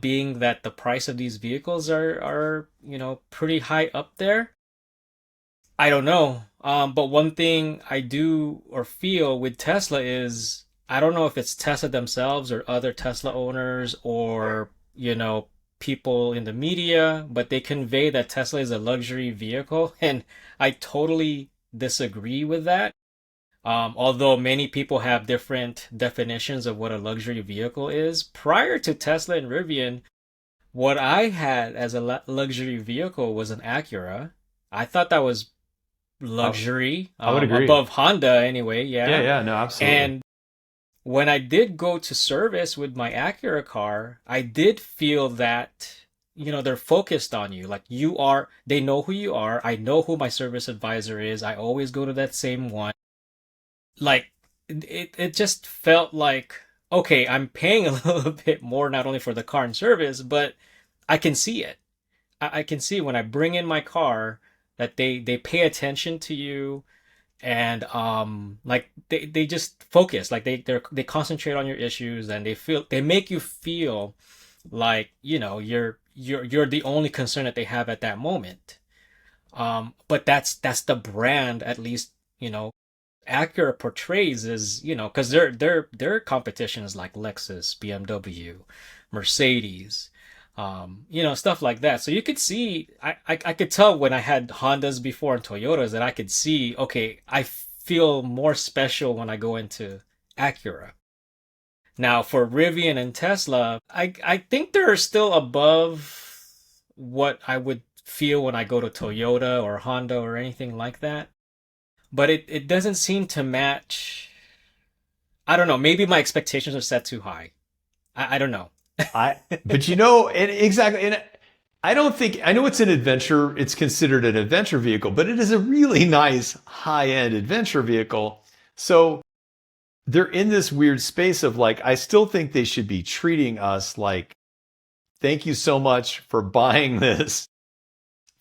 Speaker 2: Being that the price of these vehicles are pretty high up there. I don't know. But one thing I do or feel with Tesla is I don't know if it's Tesla themselves or other Tesla owners or, people in the media, but they convey that Tesla is a luxury vehicle. And I totally disagree with that. Although many people have different definitions of what a luxury vehicle is. Prior to Tesla and Rivian, what I had as a luxury vehicle was an Acura. I thought that was
Speaker 1: I,
Speaker 2: luxury,
Speaker 1: I would agree.
Speaker 2: above Honda anyway,
Speaker 1: Yeah,
Speaker 2: yeah.
Speaker 1: yeah, no, absolutely.
Speaker 2: And when I did go to service with my Acura car, I did feel that, they're focused on you. Like they know who you are. I know who my service advisor is. I always go to that same one. Like it just felt like, okay, I'm paying a little bit more not only for the car and service, but I can see it. I can see when I bring in my car that they pay attention to you and like they just focus like they concentrate on your issues and they make you feel like you're the only concern that they have at that moment. But that's the brand, at least, Acura portrays, is, because their competition is like Lexus, BMW, Mercedes, stuff like that. So you could see, I could tell when I had Hondas before and Toyotas that I could see, okay, I feel more special when I go into Acura. Now for Rivian and Tesla, I think they're still above what I would feel when I go to Toyota or Honda or anything like that. But it doesn't seem to match. I don't know. Maybe my expectations are set too high. I don't know.
Speaker 1: I, but you know, and exactly, and I don't think, I know it's an adventure, it's considered an adventure vehicle, but it is a really nice high-end adventure vehicle. So they're in this weird space of like, I still think they should be treating us like, thank you so much for buying this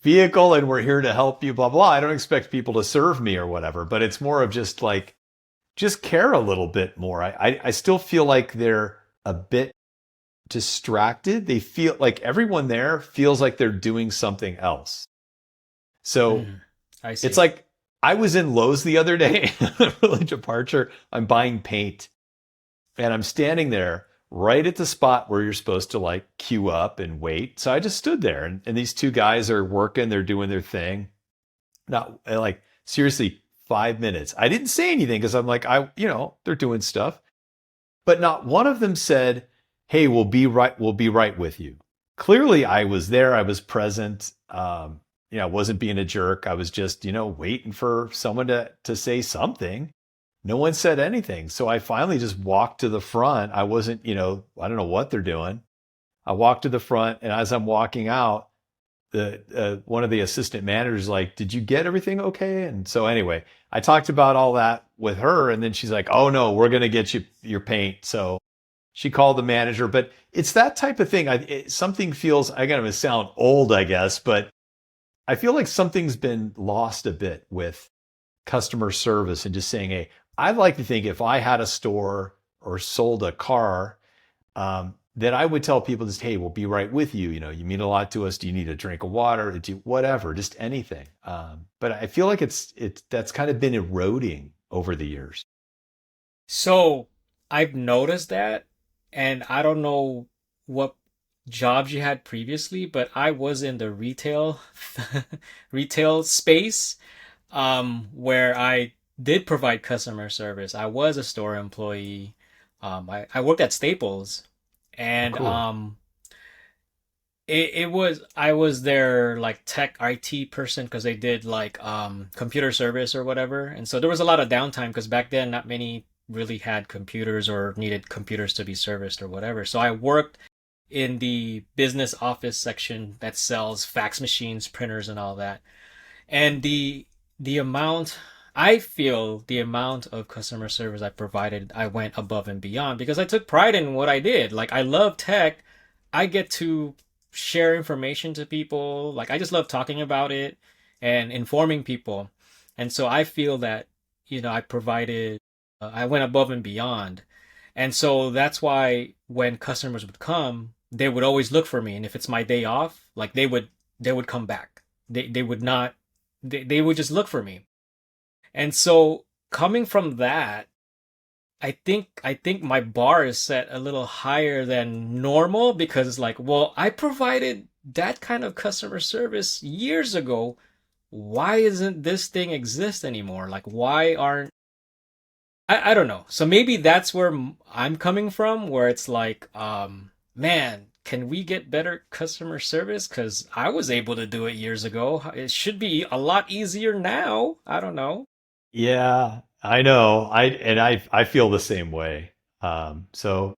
Speaker 1: vehicle and we're here to help you, blah, blah. I don't expect people to serve me or whatever, but it's more of just like, just care a little bit more. I still feel like they're a bit distracted. They feel like everyone there feels like they're doing something else. So
Speaker 2: Mm, I
Speaker 1: it's
Speaker 2: see.
Speaker 1: like I was in Lowe's the other day, really departure. I'm buying paint and I'm standing there right at the spot where you're supposed to like queue up and wait. So I just stood there and these two guys are working, they're doing their thing. Not like seriously 5 minutes. I didn't say anything because I'm like, they're doing stuff. But not one of them said, "Hey, we'll be right with you." Clearly, I was there. I was present. I wasn't being a jerk. I was just, waiting for someone to say something. No one said anything. So I finally just walked to the front. I wasn't, I don't know what they're doing. I walked to the front, and as I'm walking out, the one of the assistant managers like, "Did you get everything okay?" And so anyway, I talked about all that with her, and then she's like, "Oh no, we're gonna get you your paint." So she called the manager, but it's that type of thing. Something feels, I gotta sound old, I guess, but I feel like something's been lost a bit with customer service and just saying, "Hey, I'd like to think if I had a store or sold a car, that I would tell people just, hey, we'll be right with you. You mean a lot to us. Do you need a drink of water? Do whatever, just anything." But I feel like it's that's kind of been eroding over the years.
Speaker 2: So I've noticed that, and I don't know what jobs you had previously, but I was in the retail retail space, where I did provide customer service. I was a store employee. I worked at Staples,
Speaker 1: Oh,
Speaker 2: and
Speaker 1: cool.
Speaker 2: it was I was their like tech IT person because they did like computer service or whatever. And so there was a lot of downtime because back then not many really had computers or needed computers to be serviced or whatever. So I worked in the business office section that sells fax machines, printers and all that. And the amount I feel the amount of customer service I provided, I went above and beyond because I took pride in what I did. Like I love tech. I get to share information to people. Like I just love talking about it and informing people. And so I feel that, I provided I went above and beyond. And so that's why when customers would come, they would always look for me. And if it's my day off, like they would come back. They would not they would just look for me. And so coming from that, I think my bar is set a little higher than normal because it's like, well, I provided that kind of customer service years ago. Why isn't this thing exist anymore? Like why aren't I don't know. So maybe that's where I'm coming from, where it's like, man, can we get better customer service? Because I was able to do it years ago. It should be a lot easier now. I don't know.
Speaker 1: Yeah, I know. I feel the same way. So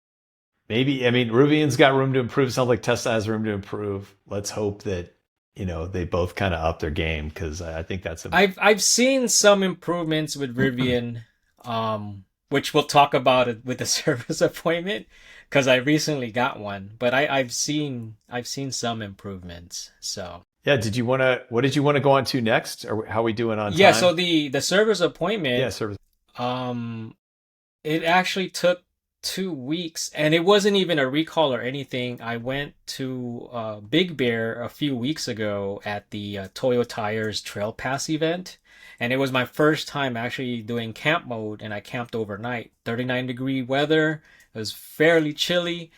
Speaker 1: maybe, I mean, Rivian's got room to improve. Sounds like Tesla has room to improve. Let's hope that, they both kind of up their game because I think that's a
Speaker 2: I've seen some improvements with Rivian, which we'll talk about it with the service appointment, because I recently got one. But I've seen some improvements. So
Speaker 1: yeah. What did you want to go on to next? Or how are we doing on
Speaker 2: yeah, so
Speaker 1: time?
Speaker 2: the service
Speaker 1: Yeah,
Speaker 2: appointment,
Speaker 1: service.
Speaker 2: um, it actually took 2 weeks, and it wasn't even a recall or anything. I went to Big Bear a few weeks ago at the Toyo Tires Trail Pass event, and it was my first time actually doing camp mode, and I camped overnight. 39-degree weather. It was fairly chilly.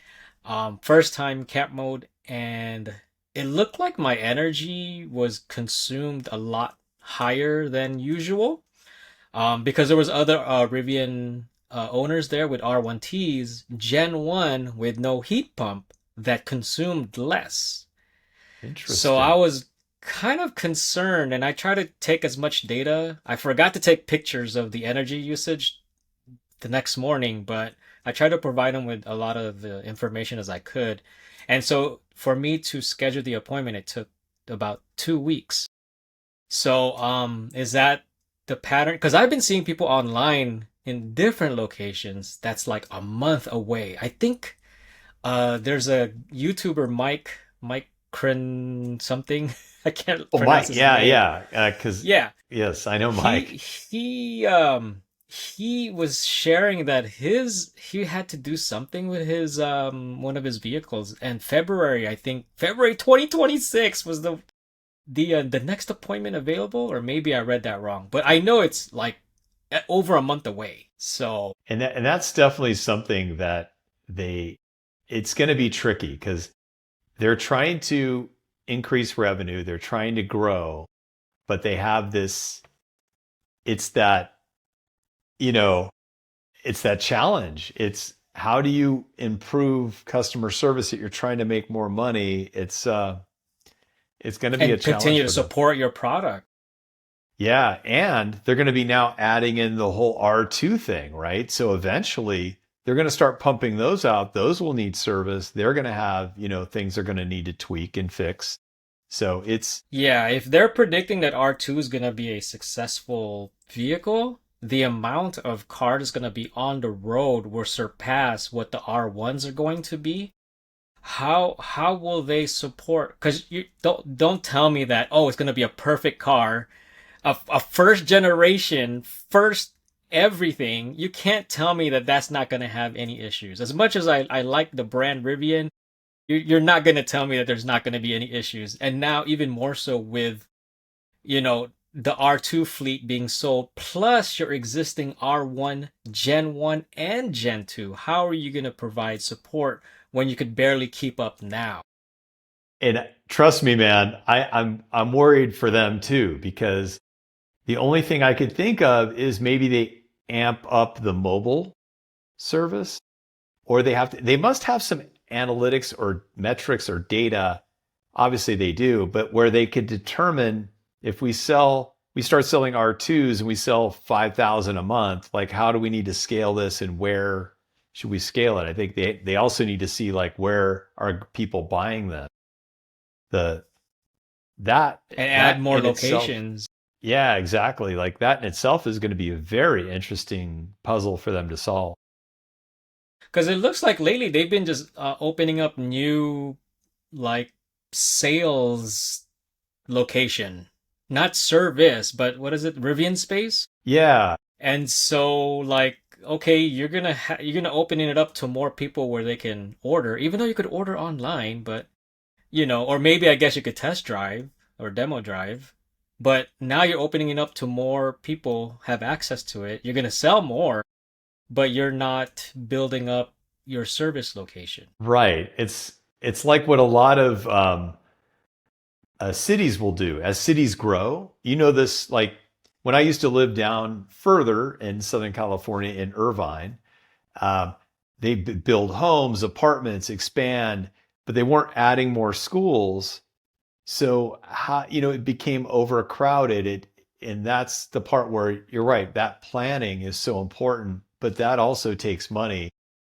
Speaker 2: First time camp mode, and it looked like my energy was consumed a lot higher than usual, because there was other Rivian owners there with R1Ts, Gen 1 with no heat pump that consumed less. So I
Speaker 1: Interesting.
Speaker 2: was kind of concerned, and I tried to take as much data. I forgot to take pictures of the energy usage the next morning, but I tried to provide him with a lot of the information as I could. And so for me to schedule the appointment, it took about 2 weeks. So, is that the pattern? Because I've been seeing people online in different locations that's like a month away. I think there's a YouTuber, Mike Crin something. I can't
Speaker 1: Oh,
Speaker 2: pronounce
Speaker 1: Mike.
Speaker 2: his
Speaker 1: Yeah,
Speaker 2: name.
Speaker 1: yeah. Because
Speaker 2: Yeah,
Speaker 1: yes, I know
Speaker 2: he
Speaker 1: Mike.
Speaker 2: he he was sharing that his he had to do something with his one of his vehicles, and February, I think February 2026 was the next appointment available, or maybe I read that wrong, but I know it's like over a month away. So
Speaker 1: And that's definitely something that they it's going to be tricky because they're trying to increase revenue, they're trying to grow, but they have this it's that, you know, it's that challenge. It's how do you improve customer service that you're trying to make more money? It's going to be a
Speaker 2: and
Speaker 1: challenge
Speaker 2: continue to
Speaker 1: for them.
Speaker 2: support your product.
Speaker 1: Yeah, and they're going to be now adding in the whole R2 thing, right? So eventually they're going to start pumping those out. Those will need service. They're going to have, things they're going to need to tweak and fix. So it's
Speaker 2: Yeah, if they're predicting that R2 is going to be a successful vehicle, the amount of cars going to be on the road will surpass what the R1s are going to be. How will they support? Because you don't tell me that, oh, it's going to be a perfect car, a first generation, first everything. You can't tell me that that's not going to have any issues. As much as I like the brand Rivian, you're not going to tell me that there's not going to be any issues. And now even more so with, the R2 fleet being sold plus your existing R1 Gen 1 and Gen 2. How are you going to provide support when you could barely keep up now?
Speaker 1: and trust me, man, I'm worried for them too because the only thing I could think of is maybe they amp up the mobile service or they must have some analytics or metrics or data. Obviously they do, but where they could determine if we start selling R2s and we sell 5,000 a month, like how do we need to scale this and where should we scale it? I think they also need to see like where are people buying them. The that
Speaker 2: And add
Speaker 1: that
Speaker 2: more
Speaker 1: in itself,
Speaker 2: locations.
Speaker 1: yeah, exactly. Like that in itself is going to be a very interesting puzzle for them to solve.
Speaker 2: Because it looks like lately they've been just opening up new, like, sales location. Not service, but what is it? Rivian space?
Speaker 1: Yeah,
Speaker 2: And so, like, okay, you're gonna opening it up to more people where they can order, even though you could order online, but or maybe I guess you could test drive or demo drive. But now you're opening it up to more people have access to it. You're gonna sell more, but you're not building up your service location.
Speaker 1: right. It's like what a lot of cities will do as cities grow. You know this, like when I used to live down further in Southern California in Irvine, um, they build homes, apartments, expand, but they weren't adding more schools. So how, it became overcrowded. And that's the part where you're right. That planning is so important, but that also takes money.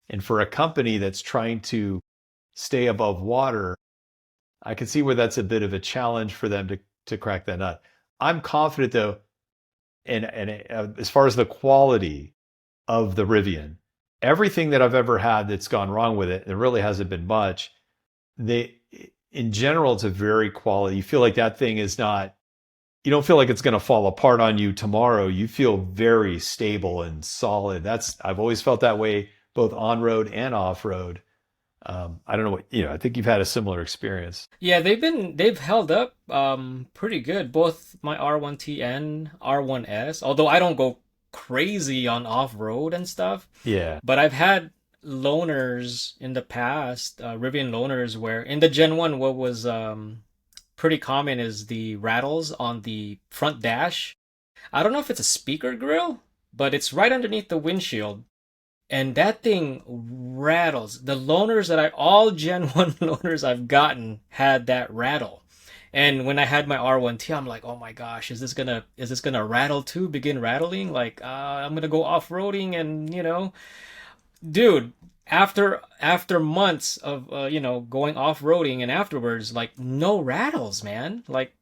Speaker 1: And for a company that's trying to stay above water, I can see where that's a bit of a challenge for them to crack that nut. I'm confident though, and as far as the quality of the Rivian, everything that I've ever had that's gone wrong with it, there really hasn't been much. They, in general, it's a very quality. You feel like that thing is not. You don't feel like it's going to fall apart on you tomorrow. You feel very stable and solid. I've always felt that way, both on road and off road. I don't know what, I think you've had a similar experience.
Speaker 2: Yeah, they've held up pretty good, both my R1T and R1S. Although I don't go crazy on off-road and stuff,
Speaker 1: Yeah.
Speaker 2: but I've had loaners in the past, Rivian loaners where in the Gen 1 what was pretty common is the rattles on the front dash. I don't know if it's a speaker grill, but it's right underneath the windshield. And that thing rattles. The loaners that all Gen 1 loaners I've gotten had that rattle. And when I had my R1T, I'm like, oh my gosh, is this gonna rattle too? Begin rattling? Like, I'm gonna go off-roading and dude, after months of going off-roading and afterwards, like no rattles, man. Like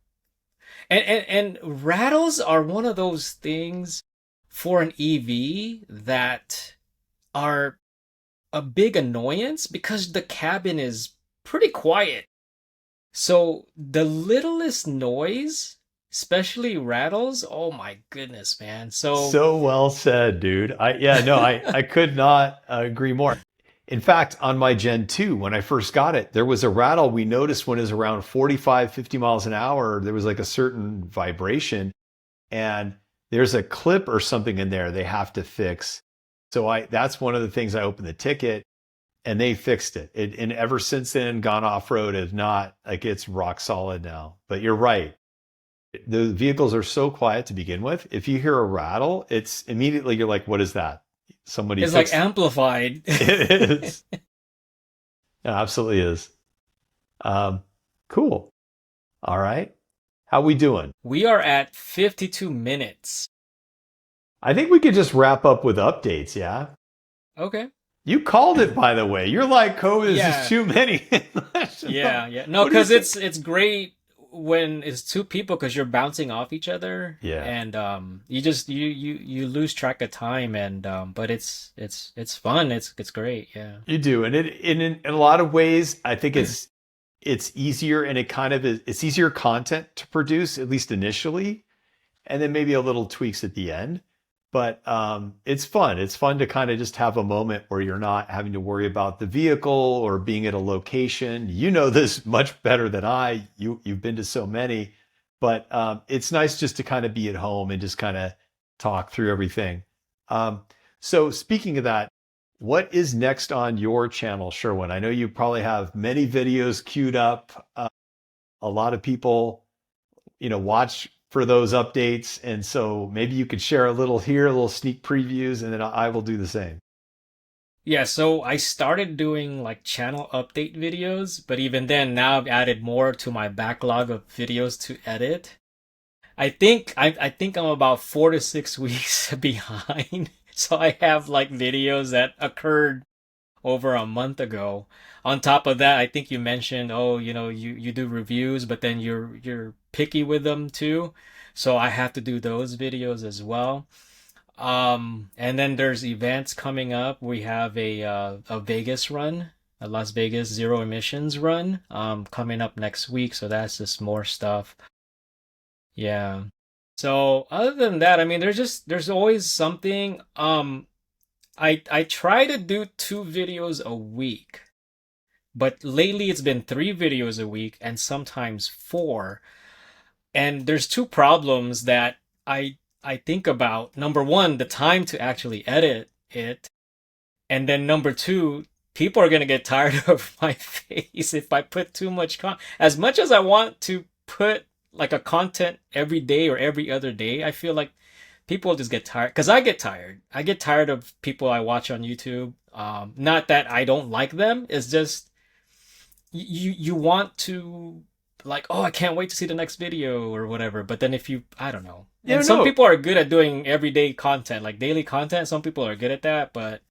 Speaker 2: and rattles are one of those things for an EV that are a big annoyance because the cabin is pretty quiet. So the littlest noise, especially rattles, oh my goodness, man. So
Speaker 1: So well said, dude. Yeah, no, I could not agree more. In fact, on my Gen 2, when I first got it, there was a rattle we noticed when it was around 45, 50 miles an hour. There was like a certain vibration, and there's a clip or something in there they have to fix. So that's one of the things I opened the ticket and they fixed it. And ever since then, gone off road. Is not like it's rock solid now. But you're right. The vehicles are so quiet to begin with. If you hear a rattle, it's immediately you're like, what is that? Somebody
Speaker 2: it's like
Speaker 1: fixed
Speaker 2: amplified.
Speaker 1: it. It is. It absolutely is. Um, cool. All right. How we doing?
Speaker 2: We are at 52 minutes.
Speaker 1: I think we could just wrap up with updates, yeah?
Speaker 2: Okay.
Speaker 1: You called it, by the way. You're like, COVID is just
Speaker 2: Yeah.
Speaker 1: too many.
Speaker 2: Yeah, yeah. No,
Speaker 1: What do you
Speaker 2: because
Speaker 1: think?
Speaker 2: it's great when it's two people because you're bouncing off each other
Speaker 1: Yeah,
Speaker 2: and you just you lose track of time and but it's fun. It's great. Yeah.
Speaker 1: you do. And in a lot of ways, I think it's easier and it kind of is, it's easier content to produce, at least initially, and then maybe a little tweaks at the end. But it's fun. It's fun to kind of just have a moment where you're not having to worry about the vehicle or being at a location. You know this much better than I. You've been to so many, but it's nice just to kind of be at home and just kind of talk through everything. Um, so speaking of that, what is next on your channel, Sherwin? I know you probably have many videos queued up. A lot of people watch for those updates. And so maybe you could share a little here, a little sneak previews, and then I will do the same.
Speaker 2: Yeah, so I started doing like channel update videos, but even then now I've added more to my backlog of videos to edit. I think I'm about 4 to 6 weeks behind. So I have like videos that occurred over a month ago. On top of that, I think you mentioned, oh, you do reviews, but then you're picky with them too. So I have to do those videos as well. And then there's events coming up. We have a Vegas run, a Las Vegas zero emissions run, coming up next week. So that's just more stuff. Yeah. So other than that, I mean, there's always something. I try to do 2 videos a week, but lately it's been 3 videos a week and sometimes four. And there's two problems that I think about. Number one, the time to actually edit it, and then number two, people are gonna get tired of my face if I put too much As much as I want to put like a content every day or every other day, I feel like people just get tired because I get tired. I get tired of people I watch on YouTube. Not that I don't like them. It's just you want to like, oh, I can't wait to see the next video or whatever. But then if you, I don't know.
Speaker 1: Yeah,
Speaker 2: And some
Speaker 1: no,
Speaker 2: people are good at doing everyday content, like daily content. Some people are good at that, but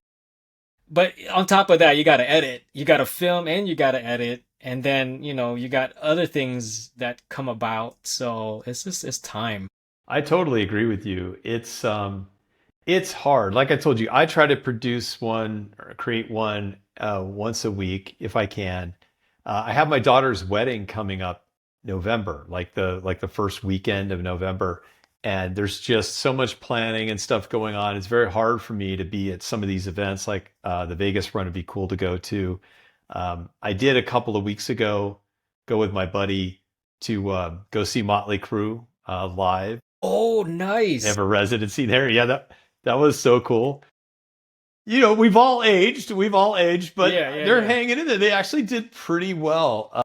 Speaker 2: on top of that, you got to edit, you got to film, and you got to edit. And then, you got other things that come about. So it's time.
Speaker 1: I totally agree with you. It's hard. Like I told you, I try to produce one or create one once a week if I can. I have my daughter's wedding coming up November, like the first weekend of November, and there's just so much planning and stuff going on. It's very hard for me to be at some of these events, like the Vegas run would be cool to go to. I did a couple of weeks ago go with my buddy to go see Motley Crue live.
Speaker 2: Oh,
Speaker 1: They
Speaker 2: nice.
Speaker 1: have a residency there. Yeah, that was so cool. We've all aged. We've all aged, but
Speaker 2: Yeah, yeah,
Speaker 1: they're
Speaker 2: yeah.
Speaker 1: hanging in there. They actually did pretty well.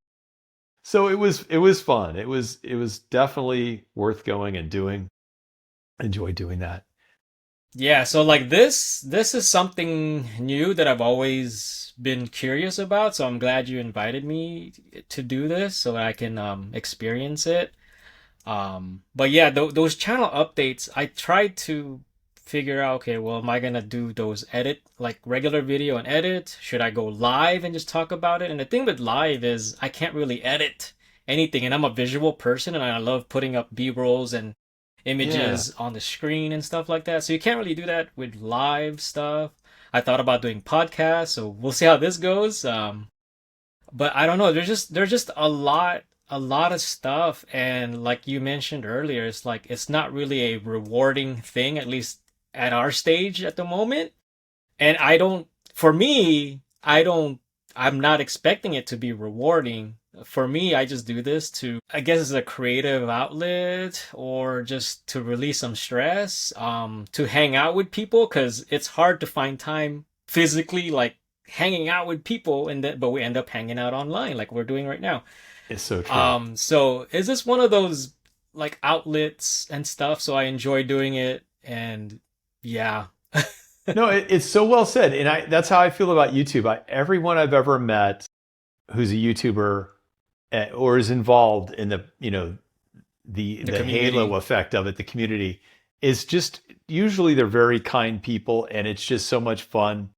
Speaker 1: So it was fun. It was definitely worth going and doing. Enjoy doing that.
Speaker 2: Yeah, so like this is something new that I've always been curious about, so I'm glad you invited me to do this so that I can experience it. But yeah, th those channel updates, I try to figure out, okay, well, am I gonna do those edit like regular video and edit? Should I go live and just talk about it? And the thing with live is I can't really edit anything, and I'm a visual person, and I love putting up B-rolls and
Speaker 1: Yeah.
Speaker 2: images on the screen and stuff like that. So you can't really do that with live stuff. I thought about doing podcasts, so we'll see how this goes. But I don't know. There's just a lot of stuff, and like you mentioned earlier, it's like it's not really a rewarding thing, at least at our stage at the moment. And I don't, for me, I'm not expecting it to be rewarding. For me, I just do this to, I guess, as a creative outlet or just to release some stress, to hang out with people because it's hard to find time physically, like hanging out with people, and then, but we end up hanging out online like we're doing right now.
Speaker 1: It's so true.
Speaker 2: So is this one of those like outlets and stuff? So I enjoy doing it, and yeah.
Speaker 1: No, it's so well said, and that's how I feel about YouTube. Everyone I've ever met who's a YouTuber or is involved in the
Speaker 2: The
Speaker 1: the halo
Speaker 2: community.
Speaker 1: effect of it, the community is just usually they're very kind people, and it's just so much fun.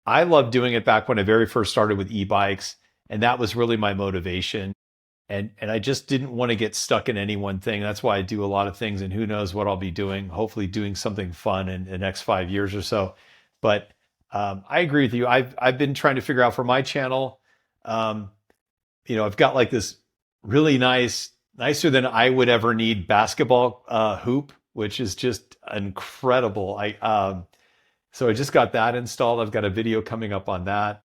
Speaker 1: I loved doing it back when I very first started with e-bikes, and that was really my motivation. And I just didn't want to get stuck in any one thing. That's why I do a lot of things, and who knows what I'll be doing. Hopefully, doing something fun in the next 5 years or so. But I agree with you. I've been trying to figure out for my channel. Um, I've got like this really nicer than I would ever need basketball hoop, which is just incredible. So I just got that installed. I've got a video coming up on that,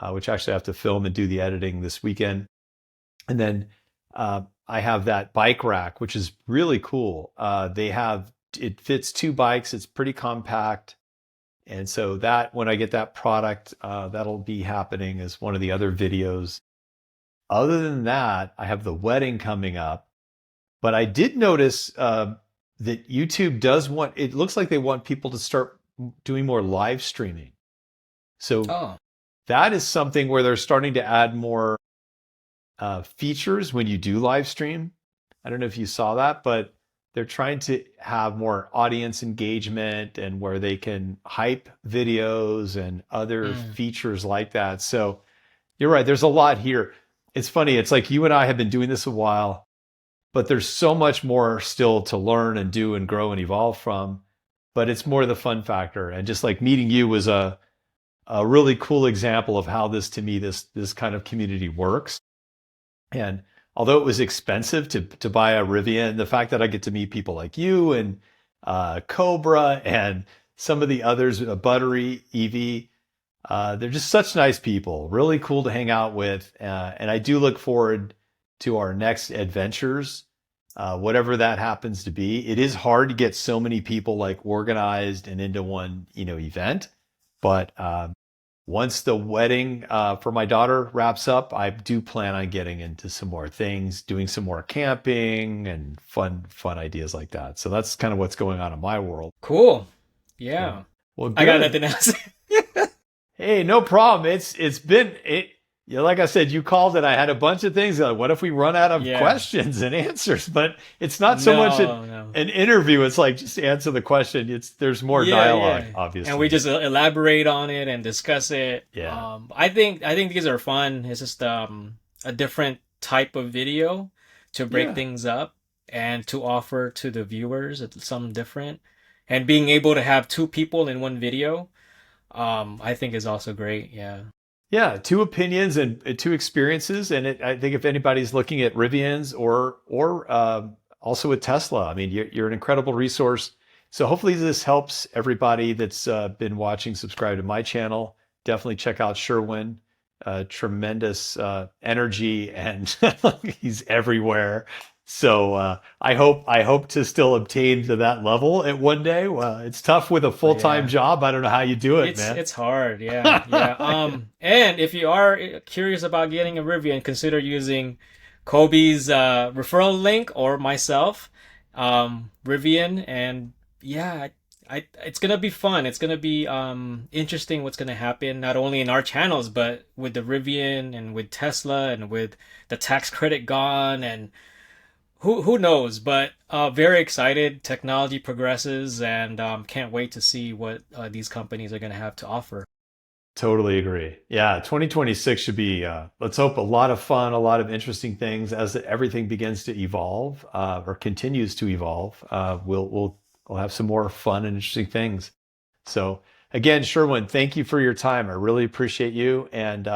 Speaker 1: which actually I have to film and do the editing this weekend. And then I have that bike rack, which is really cool. It fits two bikes. It's pretty compact. And so that when I get that product, that'll be happening as one of the other videos. Other than that, I have the wedding coming up. But I did notice that YouTube does want, it looks like they want people to start doing more live streaming. So
Speaker 2: Oh.
Speaker 1: that is something where they're starting to add more features when you do live stream. I don't know if you saw that, but they're trying to have more audience engagement and where they can hype videos and other
Speaker 2: Mm.
Speaker 1: features like that. So you're right, there's a lot here. It's funny, it's like you and I have been doing this a while, but there's so much more still to learn and do and grow and evolve from. But it's more the fun factor. And just like meeting you was a really cool example of how this kind of community works. And although it was expensive to buy a Rivian, the fact that I get to meet people like you and Cobra and some of the others, Buttery, Evie, they're just such nice people, really cool to hang out with. And I do look forward to our next adventures, whatever that happens to be. It is hard to get so many people like organized and into one, event, but once the wedding for my daughter wraps up, I do plan on getting into some more things, doing some more camping and fun ideas like that. So that's kind of what's going on in my world.
Speaker 2: Cool.
Speaker 1: Yeah.
Speaker 2: Yeah.
Speaker 1: Well,
Speaker 2: I got
Speaker 1: good.
Speaker 2: nothing else.
Speaker 1: Hey, no problem. It's been it. Like I said, you called it. I had a bunch of things. Like, what if we run out of
Speaker 2: Yeah.
Speaker 1: questions and answers? But it's not so much
Speaker 2: No, no.
Speaker 1: an interview. It's like just answer the question. There's more
Speaker 2: Yeah,
Speaker 1: dialogue,
Speaker 2: yeah. And we
Speaker 1: obviously.
Speaker 2: just elaborate on it and discuss it.
Speaker 1: Yeah.
Speaker 2: I think these are fun. It's just a different type of video to break
Speaker 1: Yeah.
Speaker 2: things up and to offer to the viewers something different. And being able to have two people in one video, I think is also great. Yeah.
Speaker 1: Yeah, two opinions and two experiences, and I think if anybody's looking at Rivians or also with Tesla, I mean, you're an incredible resource. So hopefully this helps everybody that's been watching. Subscribe to my channel. Definitely check out Sherwin. Tremendous energy, and he's everywhere. So I hope to still obtain to that level at one day. Well, it's tough with a full time
Speaker 2: Yeah.
Speaker 1: job. I don't know how you do it,
Speaker 2: It's
Speaker 1: man.
Speaker 2: it's hard, yeah, yeah. And if you are curious about getting a Rivian, consider using Kobe's referral link or myself, Rivian, and yeah, it's gonna be fun. It's gonna be interesting what's gonna happen not only in our channels but with the Rivian and with Tesla and with the tax credit gone and who knows? But very excited. Technology progresses, and can't wait to see what these companies are going to have to offer.
Speaker 1: Totally agree. Yeah, 2026 should be, let's hope, a lot of fun, a lot of interesting things as everything begins to evolve or continues to evolve. We'll have some more fun and interesting things. So again, Sherwin, thank you for your time. I really appreciate you and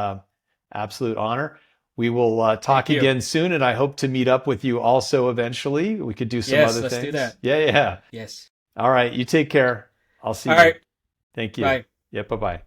Speaker 1: absolute honor. We will
Speaker 2: Thank
Speaker 1: talk
Speaker 2: you.
Speaker 1: again soon, and I hope to meet up with you also eventually. We could do some
Speaker 2: Yes,
Speaker 1: other
Speaker 2: let's do
Speaker 1: things.
Speaker 2: that.
Speaker 1: Yeah, yeah.
Speaker 2: Yes.
Speaker 1: All right, you take care. I'll see
Speaker 2: All
Speaker 1: you.
Speaker 2: right.
Speaker 1: Thank you.
Speaker 2: Bye.
Speaker 1: Yep, bye bye.